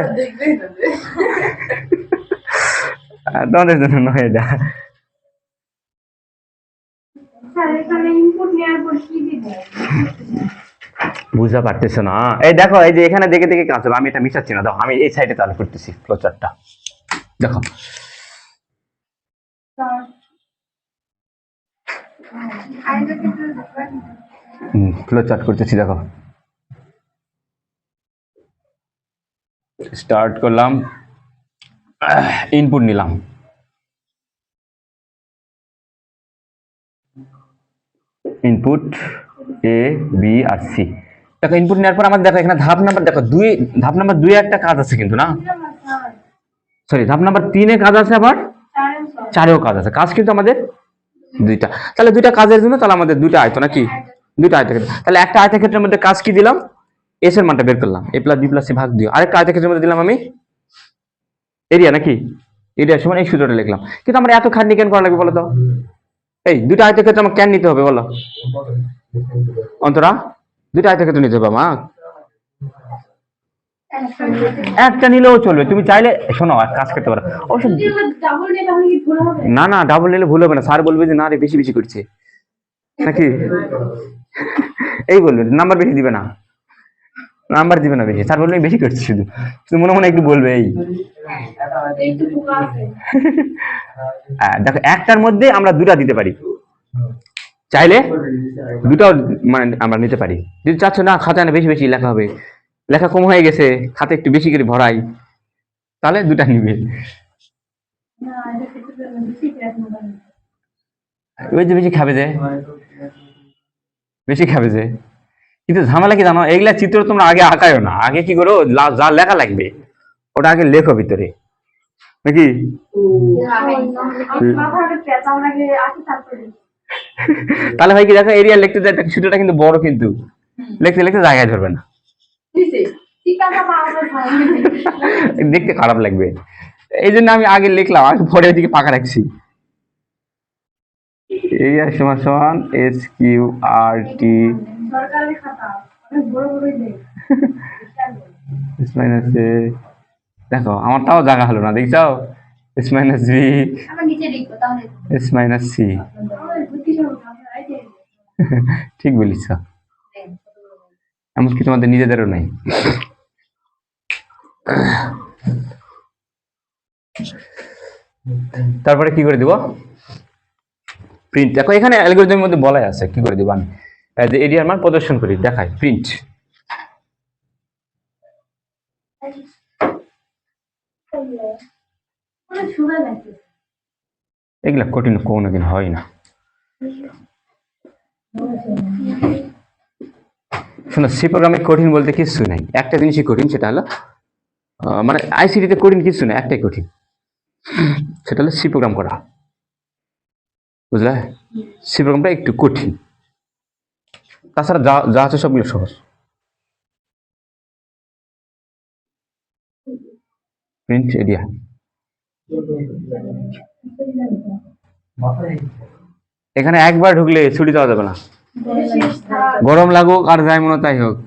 তোমাদের জন্য নয় এটা। বুঝতে পারতেছো না? এই দেখো, এই যে এখানে দেখে দেখে কাজ হবে, আমি এটা মিশাচ্ছি না। দেখো আমি এই সাইডে চালু করতেছি ফ্লোচার্টটা, দেখো। ফ্লোচার্ট করতেছি, দেখো স্টার্ট করলাম, ইনপুট নিলাম, input A B R C. দেখো ইনপুট নেওয়ার পর আমাদের দেখো এখানে ধাপ নাম্বার দেখো 2, ধাপ নাম্বার 2 একটা কাজ আছে কিন্তু, না সরি, ধাপ নাম্বার 3 এ কাজ আছে, আবার 4এও কাজ আছে। কাজ কিন্তু আমাদের দুইটা। তাহলে দুইটা কাজের জন্য তাহলে আমাদের দুইটা আয়ত নাকি, দুইটা আয়তক্ষেত্র। তাহলে একটা আয়তক্ষেত্রের মধ্যে কাজ কি দিলাম, এস এর মানটা বের করলাম, a plus B plus C ভাগ 2। আরেকটা আয়তক্ষেত্রের মধ্যে দিলাম আমি এরিয়া নাকি, এরিয়া সমান এই সূত্রটা লিখলাম। কিন্তু আমরা এত খাটনি কেন করা লাগবে বলো তো? এই দুইটা আয়তক্ষেত্র আমার কেন নিতে হবে বলো অন্তরা? দুইটা আয়তক্ষেত্র নিতে হবে আমার, একটা নিলেও চলবে। তুমি চাইলে শোনো এক কাজ করতে পারো, না না ডাবল নিলে ভুল হবে না, স্যার বলবে যে না রে বেশি বেশি করছে নাকি, এই বলবে, নাম্বার বেশি দিবে না, নাম্বার দিবে না বেশি, স্যার বলবে বেশি করছে, শুধু শুধু মনে মনে একটু বলবে এই। দেখো একটার মধ্যে আমরা দুটা দিতে পারি, চাইলে দুটাও মানে আমরা নিতে পারি। যদি চাচ্ছ না খাতায় না বেশি বেশি লেখা হবে, লেখা কম হয়ে গেছে, খাতে একটু বেশি করে ভরাই, তাহলে দুটা নিবে। ওই যে বেশি খাবে যে, বেশি খাবে যে। কিন্তু ঝামেলা কি জানো, এইগুলা চিত্র তোমরা আগে আঁকায়ও না, আগে কি করো, যা লেখা লাগবে ওটা আগে লেখো ভিতরে নাকি। তাহলে ভাই কি দেখো এরিয়া লিখতে যায়, সূত্রটা কিন্তু বড়, কিন্তু লিখতে লিখতে জায়গায় ধরবে না, দেখতে খারাপ লাগবে। এই জন্য আমি আগে লিখলাম, আগে পরে ওইদিকে ফাঁকা রাখছি। এরিয়া সমান সমান S Q R T. S minus A, দেখো আমারটাও জায়গা হলো না, দেখছো? S minus B S minus C. ঠিক বলিস, এমনকি তোমাদের নিজেদেরও নাই। তারপরে কি করে দিব? প্রিন্ট। দেখো এখানে অ্যালগরিদমের মধ্যে বলাই আছে, কি করে দিব আমি, যে এরিয়ার মান প্রদর্শন করি, দেখাই প্রিন্ট। এগুলা কঠিন কোনোদিন হয় না। শোনো, সি প্রোগ্রামে কঠিন বলতে কিছু নাই, একটা জিনিসই কঠিন, সেটা হলো মানে আইসিটিতে কঠিন কিছু নেই, একটাই কঠিন, সেটা হলো সি প্রোগ্রাম করা, বুঝলে? সি প্রোগ্রামটা একটু কঠিন, তাছাড়া যা যা আছে সবগুলো সহজ। প্রিন্ট এরিয়া, এখানে একবার ঢুকলে ছুটি দেওয়া যাবে না, গরম লাগুক আর যাই মনে তাই হোক,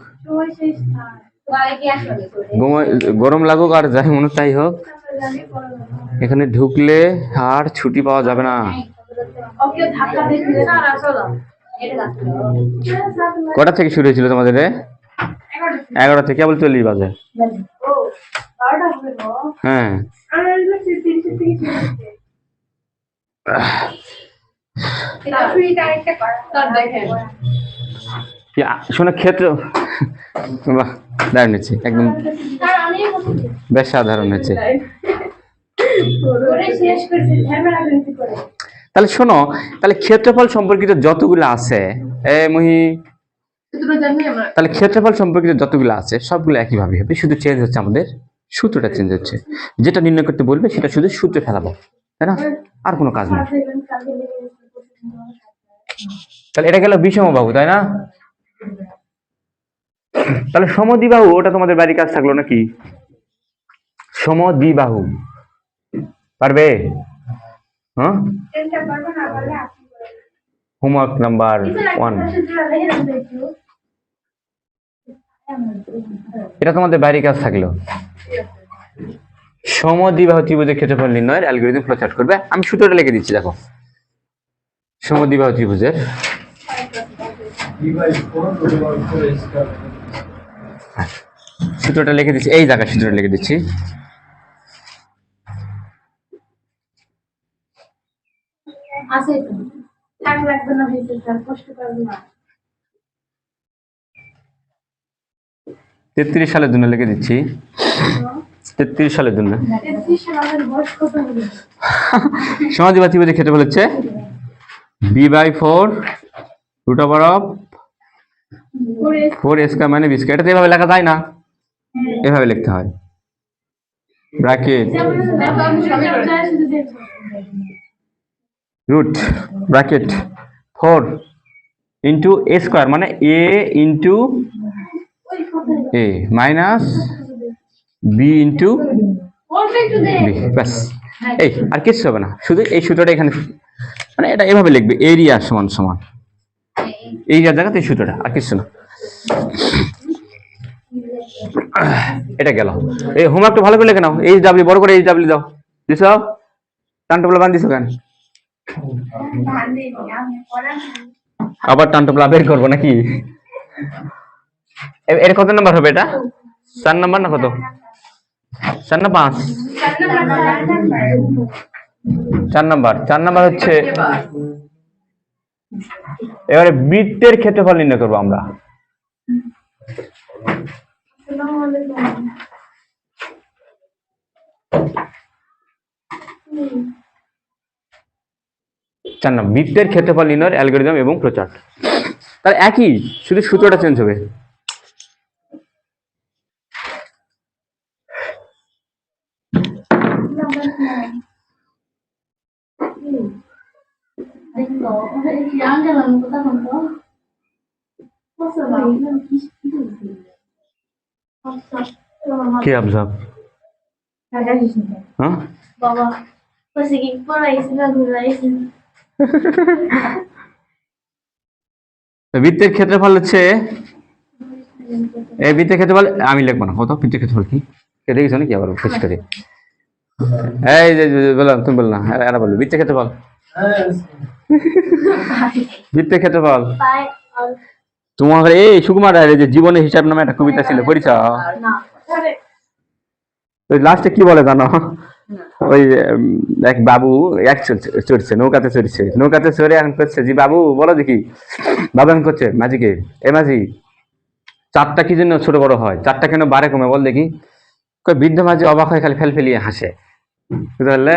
গরম লাগুক আর যাই মনে তাই হোক, এখানে ঢুকলে আর ছুটি পাওয়া যাবে না। কটা থেকে শুরু হয়েছিল তোমাদের? 11টা থেকে, কেবল 40 বাজে। হ্যাঁ, শোনো ক্ষেত্র, বাহ দারুণ হচ্ছে, একদম বেশ সাধারণ হচ্ছে। তাহলে শোনো, তাহলে ক্ষেত্রফল সম্পর্কিত যতগুলো আছে, তাহলে ক্ষেত্রফল সম্পর্কিত যতগুলো আছে সবগুলো একইভাবে হবে, শুধু চেঞ্জ হচ্ছে আমাদের সূত্রটা চেঞ্জ হচ্ছে, যেটা নির্ণয় করতে বলবে সেটা শুধু সূত্রে ফেলাবো, তাই না? আর কোনো কাজ নেই। তাহলে এটা গেল বিষমবাহু, তাই না? তাহলে সমদ্বিবাহু, ওটা তোমাদের বাড়ির কাজ থাকলো নাকি? সমদ্বিবাহু পারবে? হ্যাঁ, হোমওয়ার্ক নাম্বার 1, এটা তোমাদের বাড়ির কাজ থাকলো। সমদ্বিবাহু ত্রিভুজের ক্ষেত্রফল নির্ণয়ের অ্যালগরিদম ফ্লোচার্ট করবে। আমি সূত্রটা লিখে দিচ্ছি, দেখো। সমদ্বিবাহু ত্রিভুজের সূত্রটা লিখে দিচ্ছি, এই জায়গায় সূত্রটা লিখে দিচ্ছি। আছে তো, থাক লাগবে না, হইছে স্যার, কষ্ট করবে না। 33 সালের জন্য লিখে দিচ্ছি, 33 সালের জন্য। 33 সালের বয়স কত হবে? সমদ্বিবাহু ত্রিভুজের ক্ষেত্রফল হচ্ছে b/4 √4 স্কয়ার মানে b স্কয়ার। এটা এভাবে লেখা যায় না, এভাবে লিখতে হয়, bracket root bracket 4 into a square মানে a into a minus b into b, ব্যাস। এই আর কিছু হবে না, শুধু এই সূত্রটা এখানে, মানে এটা এভাবে লিখবে, এরিয়া সমান সমান এরিয়ার জায়গাতে এই সূত্রটা, আর কিছু না। এটা গেল। এই হোমওয়ার্কটা ভালো করে লিখে নাও, এইচ ডাব্লিউ বড় করে এইচ ডাব্লিউ দাও, দিছ? টানটপলা বান দিছো কেন? আবার টানটপলা বের করবো নাকি? এর কত নাম্বার হবে এটা? 4 নাম্বার না কত? 4 না 5? 4 নাম্বার। 4 নাম্বার হচ্ছে, এবারে বৃত্তের ক্ষেত্রফল নির্ণয় করবো আমরা। বৃত্তের ক্ষেত্রফল নির্ণয়ের অ্যালগরিদম এবং ফ্লোচার্ট, তার একই, শুধু সূত্রটা চেঞ্জ হবে। কি অবজার্ভ? হ্যাঁ বাবা, কি পড়াইছি না ঘুরাইছি। বৃত্তের ক্ষেত্রফল হচ্ছে এই বৃত্তের ক্ষেত্রফল আমি লিখবো না, কত বৃত্তের ক্ষেত্রফল কি এটা কিছু নাকি আবার শেষ করে এই যে বললাম তুমি বল না এরা বললো বৃত্তের ক্ষেত্রফল বৃত্তের ক্ষেত্রফল তোমার এই সুকুমার রায়ের যে জীবনের হিসাব নামে একটা কবিতা ছিল পরিচয় ওই লাস্টে কি বলে জানো ওই এক বাবু এক চড়ছে নৌকাতে চড়ে এখন করছে জি বাবু বলো দেখি বাবু এখন করছে মাঝিকে এ মাঝি চারটা কি জন্য ছোট বড় হয় চারটা কেন বারে কমে বল দেখি কই বৃদ্ধ মাঝি অবাক হয়ে খালি ফেলফেলিয়ে হাসে বুঝতে পারলে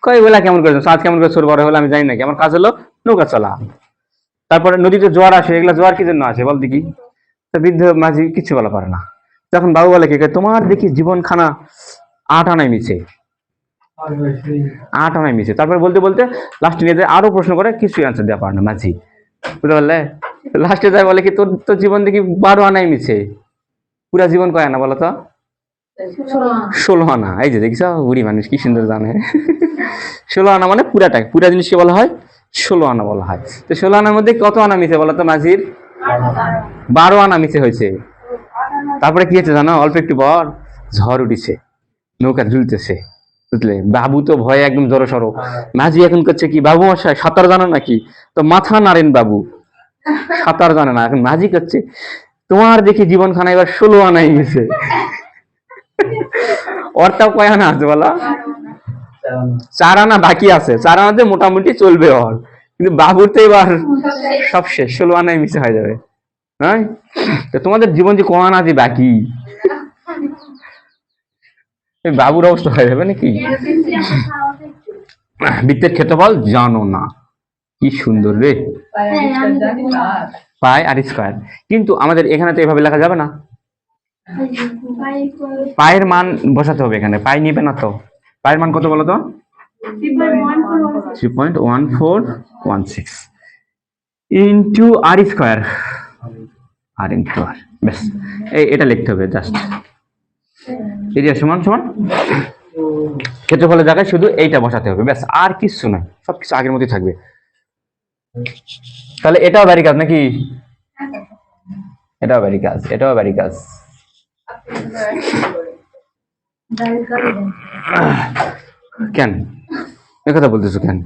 কই বলা কেমন করে চাঁদ কেমন করে ছোট বড় হলো আমি জানি নাকি আমার কাজ হলো নৌকা চলা তারপরে নদীতে জোয়ার আসে এগুলা জোয়ার কি জন্য আসে বল দেখি বৃদ্ধ মাঝি কিছু বলা পারে না তখন বাবু বলে কি তোমার দেখি জীবন খানা 8 আনায় মিছে 8 আনায় মিছে তারপরে বলতে বলতে লাস্টে নিয়ে যায় আরো প্রশ্ন করে কিছুই আনসার দেওয়া পারে না মাঝি বুঝতে পারলে লাস্টে যায় বলে কি তোর তো জীবন দেখি 12 আনায় মিছে পুরা জীবন কয় আনা বলো তো 16 আনা এই যে দেখিস বুড়ি মানুষ কি সুন্দর জানে 16 আনা মানে পুরা জিনিসকে বলা হয় 16 আনা বলা হয় তো 16 আনার মধ্যে কত আনা মিছে বলো তো মাঝির 12 আনা মিছে হয়েছে তারপরে কি হচ্ছে জানো অল্প একটু পর ঝড় উঠিছে নৌকা ঝুলতেছে বুঝলে বাবু তো ভয়ে একদম জড়ো সড়ো মাঝি এখন করছে কি বাবু মশাই সাঁতার জানো নাকি তো মাথা নাড়েন বাবু সাঁতার জানে না এখন মাঝি করছে তোমার দেখি জীবন খানা এবার 16 আনাই গেছে ওরটাও কয় আনা আছে বলা 4 আনা বাকি আছে 4 আনাতে মোটামুটি চলবে ওর কিন্তু বাবুর তো এবার সব শেষ 16 আনাই মিশে হয়ে যাবে হ্যাঁ তো তোমাদের জীবন যে কয় আনা যে বাকি বাবুর অবস্থা হয়ে যাবে নাকি বৃত্তের ক্ষেত্রফল জানো না কি সুন্দর রে পাই আর স্কয়ার কিন্তু আমাদের এখানে তো এভাবে লেখা যাবে না পায়ের মান বসাতে হবে এখানে পাই নিবে না তো পায়ের মান কত বলো তো 3.1416 ইন্টু আর স্কয়ার আর ইন্টু আর ব্যাস এটা লিখতে হবে জাস্ট এরিয়া সমান সমান ক্ষেত্রফলের জায়গায় শুধু এইটা বসাতে হবে ব্যাস আর কিছু নয় সবকিছু আগের মতোই থাকবে তাহলে এটাও বাড়ি কাজ নাকি এটাও বাড়ি কাজ কেন এ কথা বলতেছো কেন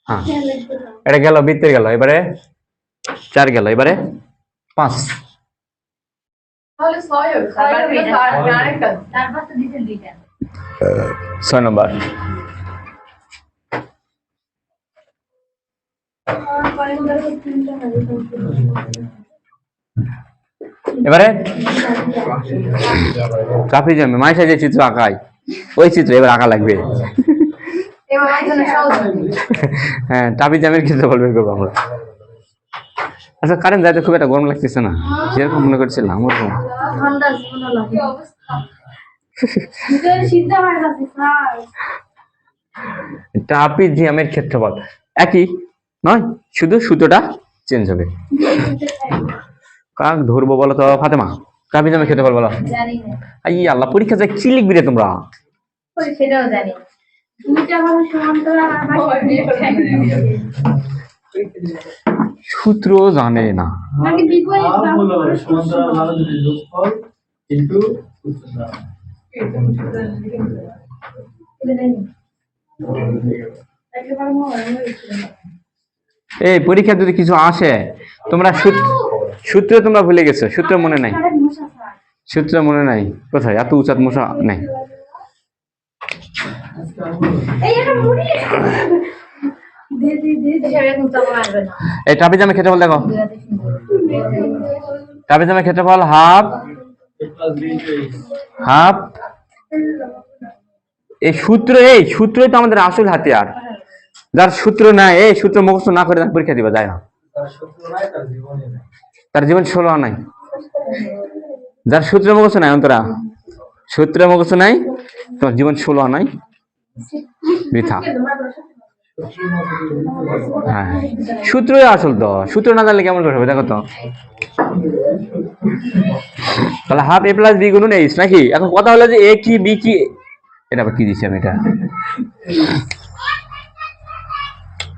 হ্যাঁ এটা গেল বৃত্তের গেল এবারে 4 গেল এবারে 5 6 নম্বর এবারে কাপড়ি জমে মাইশা যে চিত্র আঁকায় ওই চিত্র এবার আঁকা লাগবে হ্যাঁ টাপি জামের ক্ষেত্রে বলবে করবো আমরা আচ্ছা কারেন্ট যাইতে খুব একটা গরম লাগতেছে না যেরকম মনে করছিলাম ওরকম টাপি জামের ক্ষেত্রফল একই নয় শুধু সুতোটা চেঞ্জ হবে কাক ধরবো বলো তো ফাতেমা টাপি জামের ক্ষেত্রফল বলো আই আল্লাহ পরীক্ষা যায় কি লিখবি রে তোমরা সূত্র জানে না এই পরীক্ষা যদি কিছু আসে তোমরা সূত্র তোমরা ভুলে গেছো সূত্র মনে নাই কোথায় এত উচাত মশা নাই এই টাপি জামের ক্ষেত্রফল দেখো টাপি জামের ক্ষেত্রফল হাফ এই সূত্রই তো আমাদের আসল হাতিয়ার যার সূত্র নাই এই সূত্র মুখস্থ না করে পরীক্ষা দিবা যায় না তার জীবন 16 নাই যার সূত্র মুখস্থ নাই অন্তরা সূত্র মুখস্থ নাই তোমার জীবন 16 নাই বৃথা হ্যাঁ সূত্রই আসল তো সূত্র না জানলে কেমন করে হবে দেখো তো তাহলে হাফ a প্লাস b গুণন h নাকি এখন কথা হলো যে a কি b কি এটা আবার কি দিছি আমি এটা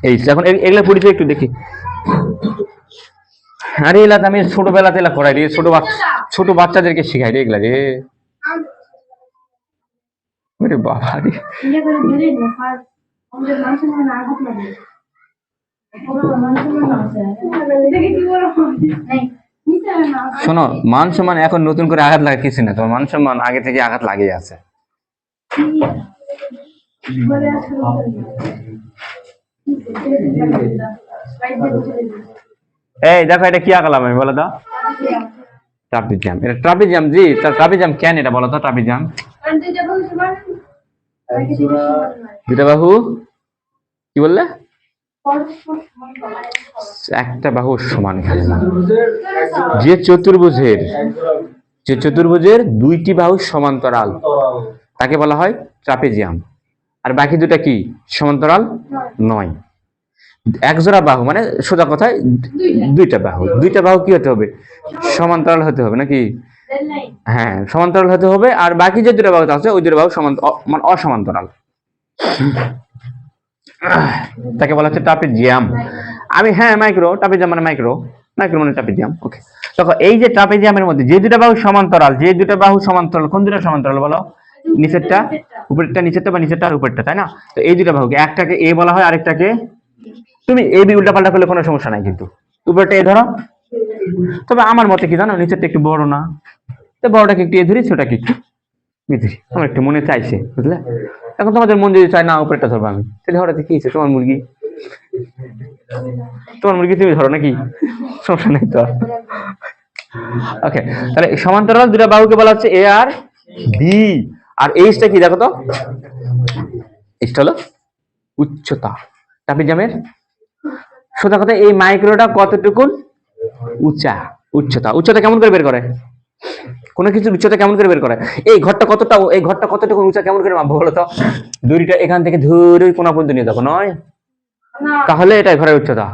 এইচ। এখন এগুলা পরিচয় একটু দেখি। আরে এলা আমি ছোটবেলাতে এলা করাই রে, ছোট বাচ্চাদেরকে শিখাই রে এগুলা রে। আরে বাবা রে, শোনো, মান সম্মান এখন নতুন করে আঘাত লাগে কিছু না, তোমার মান সম্মান আগে থেকে আঘাত লাগিয়ে আছে। এই দেখো এটা কি আঁকালাম আমি, বলো তো? ট্রাপিজিয়াম। এটা ট্রাপিজিয়াম জি, ট্রাপিজিয়াম কেন এটা বলো তো? ট্রাপিজিয়াম দুটা বাহু কি বললে? একটা বাহু সমান। যে চতুর্ভুজের দুইটি বাহু সমান্তরাল তাকে বলা হয় ট্রাপিজিয়াম। আর বাকি দুটা কি সমান্তরাল নয়। একজোড়া বাহু মানে সোজা কথায় দুইটা বাহু কি হতে হবে? সমান্তরাল হতে হবে নাকি? হ্যাঁ, সমান্তরাল হতে হবে। আর বাকি যে দুটো বাহু আছে ওই দুটো বাহু মানে অসমান্তরাল, তাকে বলা হচ্ছে ট্রাপিজিয়াম। আমি হ্যাঁ মাইক্রো ট্রাপিজিয়াম মানে মাইক্রো মানে ট্রাপিজিয়াম। ওকে, দেখো এই যে ট্রাপিজিয়ামের মধ্যে যে দুটো বাহু সমান্তরাল, কোন দুটো সমান্তরাল বলো? নিচেরটা উপরেরটা, নিচেরটা বা নিচেরটা আর উপরেরটা, তাই না? তো এই দুটো বাহুকে একটাকে এ বলা হয়, আরেকটাকে তুমি এ বি উল্টা পাল্টা করলে কোনো সমস্যা নাই, কিন্তু উপরেরটা এ ধরো। তবে আমার মতে কি জানো, নিচেরটা একটু বড় না, তো বড়টাকে একটু এ ধরি, ছোটটাকে একটু বি ধরি। আমার একটু মনে চাইছে, বুঝলে? এখন তোমাদের মন যদি চায় না উপরেরটা ধরবো আমি, তাহলে হঠাৎ কি হয়েছে? তোমার মুরগি তুমি ধরো নাকি, সমস্যা নেই তো। ওকে, তাহলে সমান্তরাল দুটা বাহুকে বলা হচ্ছে এ আর বি। আর এইচটা কি দেখো তো? এইচটা হলো উচ্চতা ট্রাপিজিয়ামের। সোজা কথা, এই মাইক্রোটা কতটুকু উচ্চতা কেমন করে বের করে? কোনো কিছুর উচ্চতা কেমন করে বের করে? এই ঘরটা কতটুকু উঁচা কেমন করে মাপবো বলো তো? দড়িটা এখান থেকে ধরে কোনা পর্যন্ত নিয়ে যাবো নয়, তাহলে এটাই ঘরের উচ্চতা।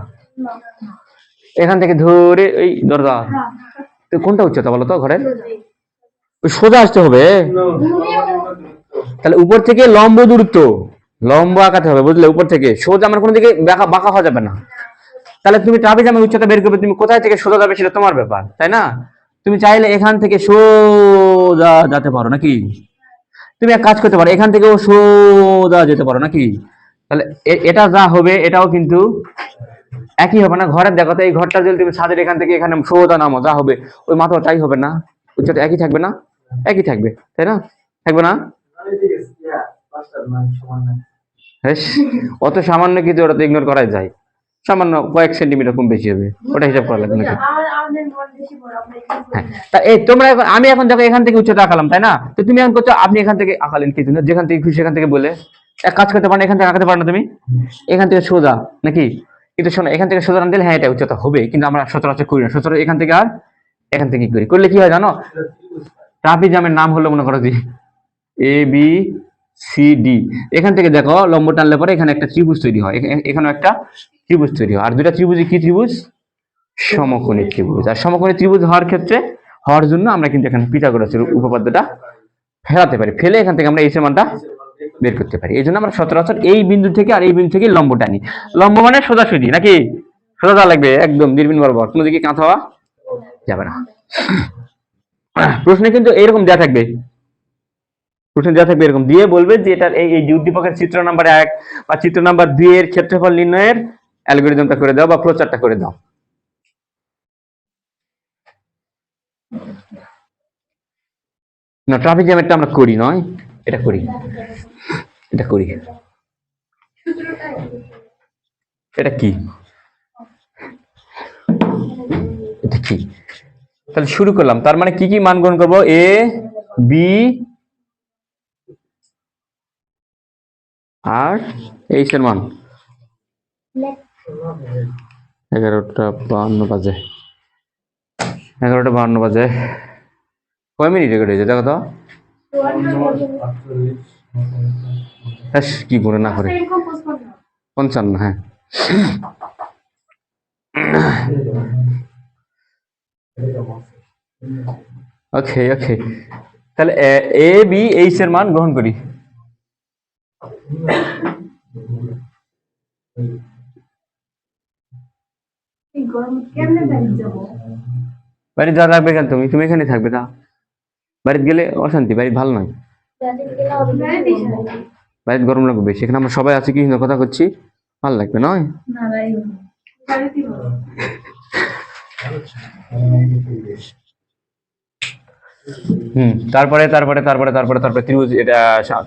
এখান থেকে ধরে এই দরজা, কোনটা উচ্চতা বলো তো ঘরের? সোজা আসতে হবে। তাহলে উপর থেকে লম্ব আঁকাতে হবে, বুঝলে? উপর থেকে সোজা, আমার কোনো দিকে বাঁকা হওয়া যাবে না। তাহলে তুমি ট্রাপিজিয়ামের উচ্চতা বের করবে, তুমি কোথায় থেকে সোজা যাবে সেটা তোমার ব্যাপার, তাই না? তুমি চাইলে এখান থেকে সোজা যেতে পারো নাকি? তুমি এক কাজ করতে পারো, এখান থেকেও সোজা যেতে পারো নাকি? তাহলে এটা যা হবে এটাও কিন্তু একই হবে না? ঘরের দেখো তো, এই ঘরটা যদি তুমি ছাদের এখান থেকে এখানে সোজা নামো, যা হবে ওই মাথাও তাই হবে না? উচ্চতা একই থাকবে না? একই থাকবে, তাই না? থাকবে না? অত সামান্য কিছু ওটা তো ইগনোর করাই যায়, সামান্য কয়েক সেন্টিমিটার কম বেশি হবে, ওটা হিসাব করা লাগবে নাকি? হ্যাঁ, তা এই তোমরা আমি এখন দেখো এখান থেকে উচ্চতা আঁকালাম, তাই না? তো তুমি এখন করছো, আপনি এখান থেকে আঁকালেন কি জন্য? যেখান থেকে খুশি সেখান থেকে বলে এক কাজ করতে পারো না, এখান থেকে আঁকাতে পারো না তুমি? এখান থেকে সোজা নাকি? কিন্তু শোনো, এখান থেকে সোজা না দিলে হ্যাঁ এটা উচ্চতা হবে, কিন্তু আমরা সচরাচর করি না। সচরাচর এখান থেকে আর এখান থেকে করলে কি হয় জানো? ট্রাপিজিয়ামের নাম হলো, মনে করো যে এ বি সি ডি। এখান থেকে দেখো লম্ব টানলে পরে এখানে একটা ত্রিভুজ তৈরি হয়, এখানে একটা ত্রিভুজ তৈরি হয়। আর দুটা ত্রিভুজে কি ত্রিভুজ? সমকোণী ত্রিভুজ। আর সমকোণী ত্রিভুজ হওয়ার জন্য আমরা কিন্তু এখানে পিথাগোরাসের উপপাদ্যটা ফেলাতে পারি, ফেলে এখান থেকে আমরা এইচ এর মানটা বের করতে পারি। এই জন্য আমরা সচরাচর এই বিন্দু থেকে আর এই বিন্দু থেকে লম্ব টানি। লম্ব মানে সোজাসুজি নাকি? সোজা লাগবে, একদম দূরবীন বরাবর, কোনো দিকে কাঁথা হওয়া যাবে না। প্রশ্নে কিন্তু এইরকম দেওয়া থাকবে, এরকম দিয়ে বলবে যে এটার এই যে উদ্দীপকের চিত্র নাম্বার 1 বা চিত্র নাম্বার 2 এর ক্ষেত্রফল নির্ণয়ের অ্যালগরিদমটা করে দাও বা ফ্লোচার্টটা করে দাও। না, ট্রাপিজিয়ামেরটা আমরা করি নয়, এটা করি। এটা কি? তাহলে শুরু করলাম, তার মানে কি কি মান গ্রহণ করবো? এ বি আর এইচ এর মান 11:52 বাজে। 11:52 বাজে। কয় মিনিট রেকর্ড হয়েছে দেখো তো? কি করে না করে 55। হ্যাঁ, ওকে ওকে। তাহলে এ বি এইচ এর মান গ্রহণ করি। বাড়ি যাওয়া লাগবে কেন? তুমি তুমি এখানে থাকবে তা বাড়িতে গেলে অশান্তি, বাড়ি ভালো নয়, বাড়িতে গরম লাগবে বেশি। এখানে আমরা সবাই আছি, কি সুন্দর কথা করছি, ভালো লাগবে নয়? তারপরে তারপরে তারপরে তারপরে তারপরে ত্রিভুজ, এটা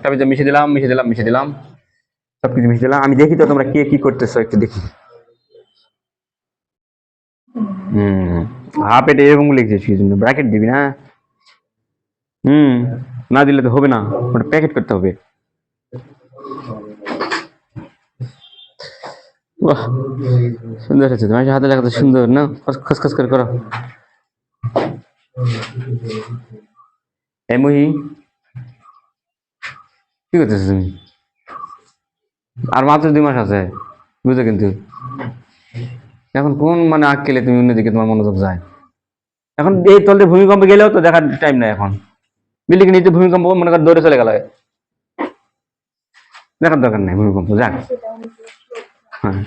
ট্রাপিজম মিশিয়ে দিলাম মিশিয়ে দিলাম মিশিয়ে দিলাম, সবকিছু মিশিয়ে দিলাম। আমি দেখি তো তোমরা কে কি করতেছো, একটু দেখি। হাফ এটা এরকম লিখছিস কি জন্য? ব্র্যাকেট দিবি না? না দিলে তো হবে না, ওটা প্যাকেট করতে হবে। বাহ সুন্দর হচ্ছে, তোমার হাতে লাগাতে সুন্দর না? খসখস করে করো। এই মহি কি করতেছো তুমি? আর মাত্র 2 মাস আছে, বুঝো কিন্তু এখন কোন মানে আক্কেলে তুমি অন্যদিকে তোমার মনোযোগ যায়। এখন এই তলতে ভূমিকম্প গেলেও তো দেখার টাইম নাই, এখন বিল্ডিং নিচে ভূমিকম্প মনে কর দৌড়ে চলে গেল, দেখার দরকার নাই ভূমিকম্প, যাক। হ্যাঁ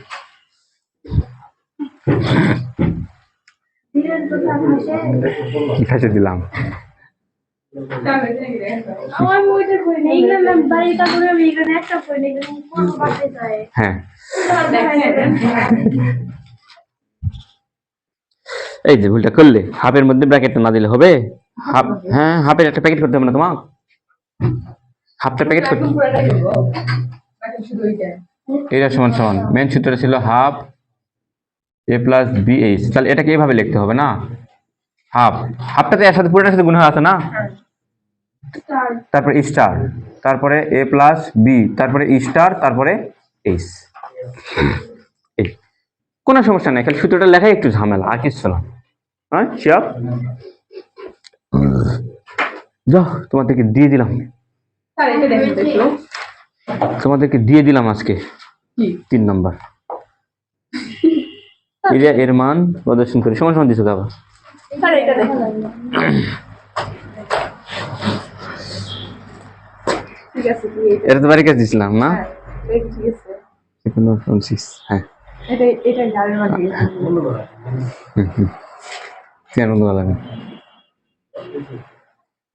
কি ফাঁসে দিলাম? হ্যাঁ এই যে ভুলটা করলে, হাফের মধ্যে ব্র্যাকেটটা না দিলে হবে? হাফ, হ্যাঁ হাফের একটা প্যাকেট করতে হবে না তোমার? হাফটা প্যাকেট করতে, এটা সমান সমান মেন সূত্রটা ছিল হাফ এ প্লাস বি এইচ। তাহলে এটাকে এভাবে লিখতে হবে না, হাফ, হাফটাতে এর সাথে পুরোটার সাথে গুণ হয়ে আছে না, তারপরে স্টার, তারপরে এ প্লাস বি, তারপরে স্টার, তারপরে এইচ। এই কোনো সমস্যা নেই, খালি সূত্রটা লেখাই একটু ঝামেলা, আর কিছু না। হ্যাঁ শিওর? যাও তোমাদেরকে দিয়ে দিলাম, তোমাদেরকে দিয়ে দিলাম আজকে 3 নম্বর। এর মান প্রদর্শন করে সমান সমান দিছো তো আবার। এটা তো বাড়ির কাছে দিছিলাম না? হ্যাঁ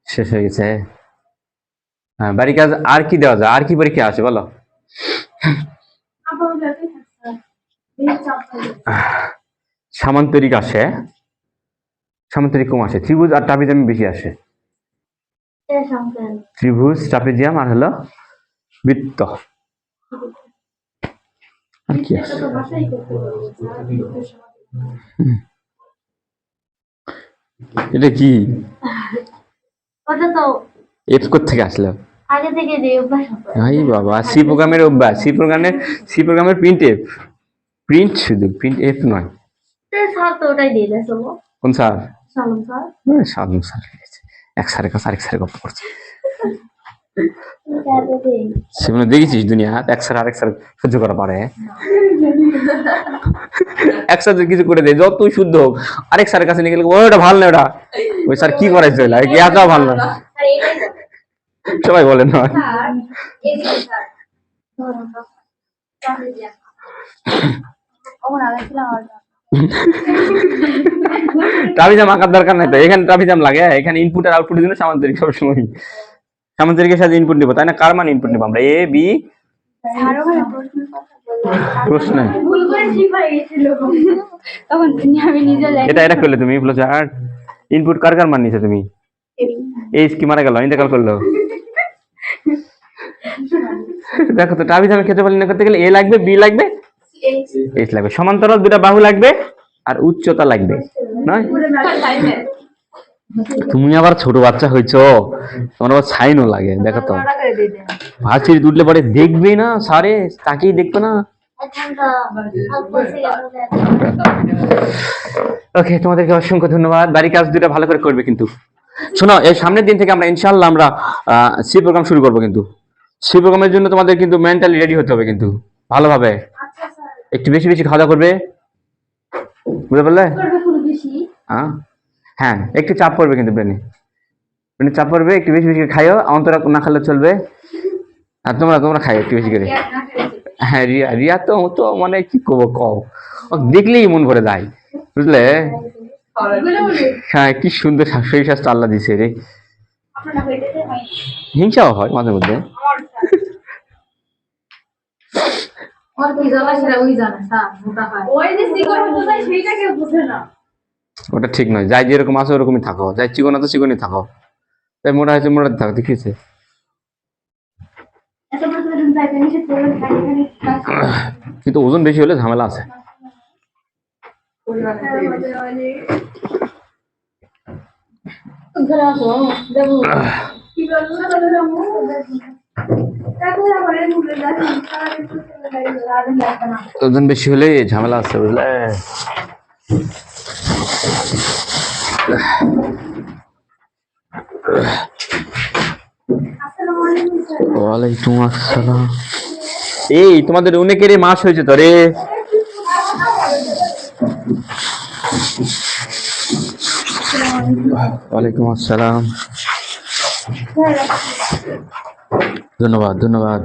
শেষ হয়ে গেছে। হ্যাঁ বাড়ির কাজ আর কি দেওয়া যায়, আর কি পরীক্ষা আছে বলো? সামান্তরিক আসে, সামান্তরিক কম আসে, ত্রিভুজ আর ট্রাপিজিয়াম বেশি আসে। ত্রিভুজ, ট্রাপিজিয়াম আর হলো বৃত্ত, আর কি আছে? এটা কি এফ কোথা থেকে আসলো? আগে থেকে যে অভ্যাস আছে। আই বাবা, সি প্রোগ্রামের অভ্যাস, সি প্রোগ্রামের প্রিন্ট এফ, প্রিন্ট শুধু প্রিন্ট এফ নয়। স্যার তো ওটাই দিয়ে দেছো। কোন স্যার? শালম স্যার। শালম স্যার এক স্যারের কাছে আরেক স্যারের গল্প করছে। সেগুলো দেখেছিস দুনিয়া, এক স্যার আরেক স্যার সহ্য করা পারে? এক স্যার কিছু করে দেয় যতই শুদ্ধ হোক, আরেক স্যারের কাছে নিয়ে গেলে ওটা ভালো না, ওটা ওই স্যার কি করাইছে, এত ভালো না, সবাই বলেন না। ট্রাপিজাম আঁকার দরকার নাই তো, এখানে ট্রাপিজাম লাগে, এখানে ইনপুট আর আউটপুটের জন্য সামান্তরিক সবসময় সামান্তরিকের সাথে ইনপুট নিব, তাই না? কার মান ইনপুট নিব আমরা? A B. প্রশ্ন এটা এটা করলে তুমি ফ্লোচার্ট ইনপুট কার কার মান নিছো তুমি? এইচ কি মারা গেল, ইন্তেকাল করলো। দেখো তো ট্রাপিজামের ক্ষেত্রফল নির্ণয় করতে গেলে এ লাগবে, বি লাগবে, এইচ লাগবে, সমান্তরাল দুটো বাহু লাগবে, আর উচ্চতা লাগবে, নয়? তুমি আবার ছোট বাচ্চা হইছো, তোমার আবার সাইনও লাগে। দেখো তো ভার্সিটি উঠলে পরে দেখবে না, সারে তাকেই দেখবে না। ওকে, তোমাদেরকে অসংখ্য ধন্যবাদ। বাড়ির কাজ দুটো ভালো করে করবে কিন্তু। শোনো, এই সামনের দিন থেকে আমরা ইনশাআল্লাহ আমরা সি প্রোগ্রাম শুরু করবো, কিন্তু সি প্রোগ্রামের জন্য তোমাদের কিন্তু মেন্টালি রেডি হতে হবে, কিন্তু ভালোভাবে একটু বেশি বেশি খাওয়া দাওয়া করবে, বুঝতে পারলে? হ্যাঁ একটু চাপ পড়বে কিন্তু ব্রেনে, চাপ পড়বে, একটু বেশি বেশি খাইও, অন্তরা না খেলে চলবে। আর তোমরা তোমরা খাই একটু বেশি করে। হ্যাঁ রিয়া রিয়া তো তো মানে কি করবো কও, দেখলেই মন ভরে যায়। বুঝলে? হ্যাঁ, কি সুন্দর শরীর স্বাস্থ্য আল্লাহ দিছে রে। হিংসাও হয় মাঝে মধ্যে। ওটা ঠিক নয়, যাই যেরকম আছে ওরকমই থাকো, যাই চিকন আছে চিকনই থাকো, তাই মোটা হয়েছে মোটা থাকো, দেখিয়েছে। কিন্তু ওজন বেশি হলে ঝামেলা আছে। ওজন বেশি হলে ঝামেলা আছে, বুঝলে? ওয়ালাইকুম আসসালাম। এই তোমাদের অনেকেরই মাস হয়েছে তো রে। ওয়ালাইকুম আসসালাম। ধন্যবাদ ধন্যবাদ।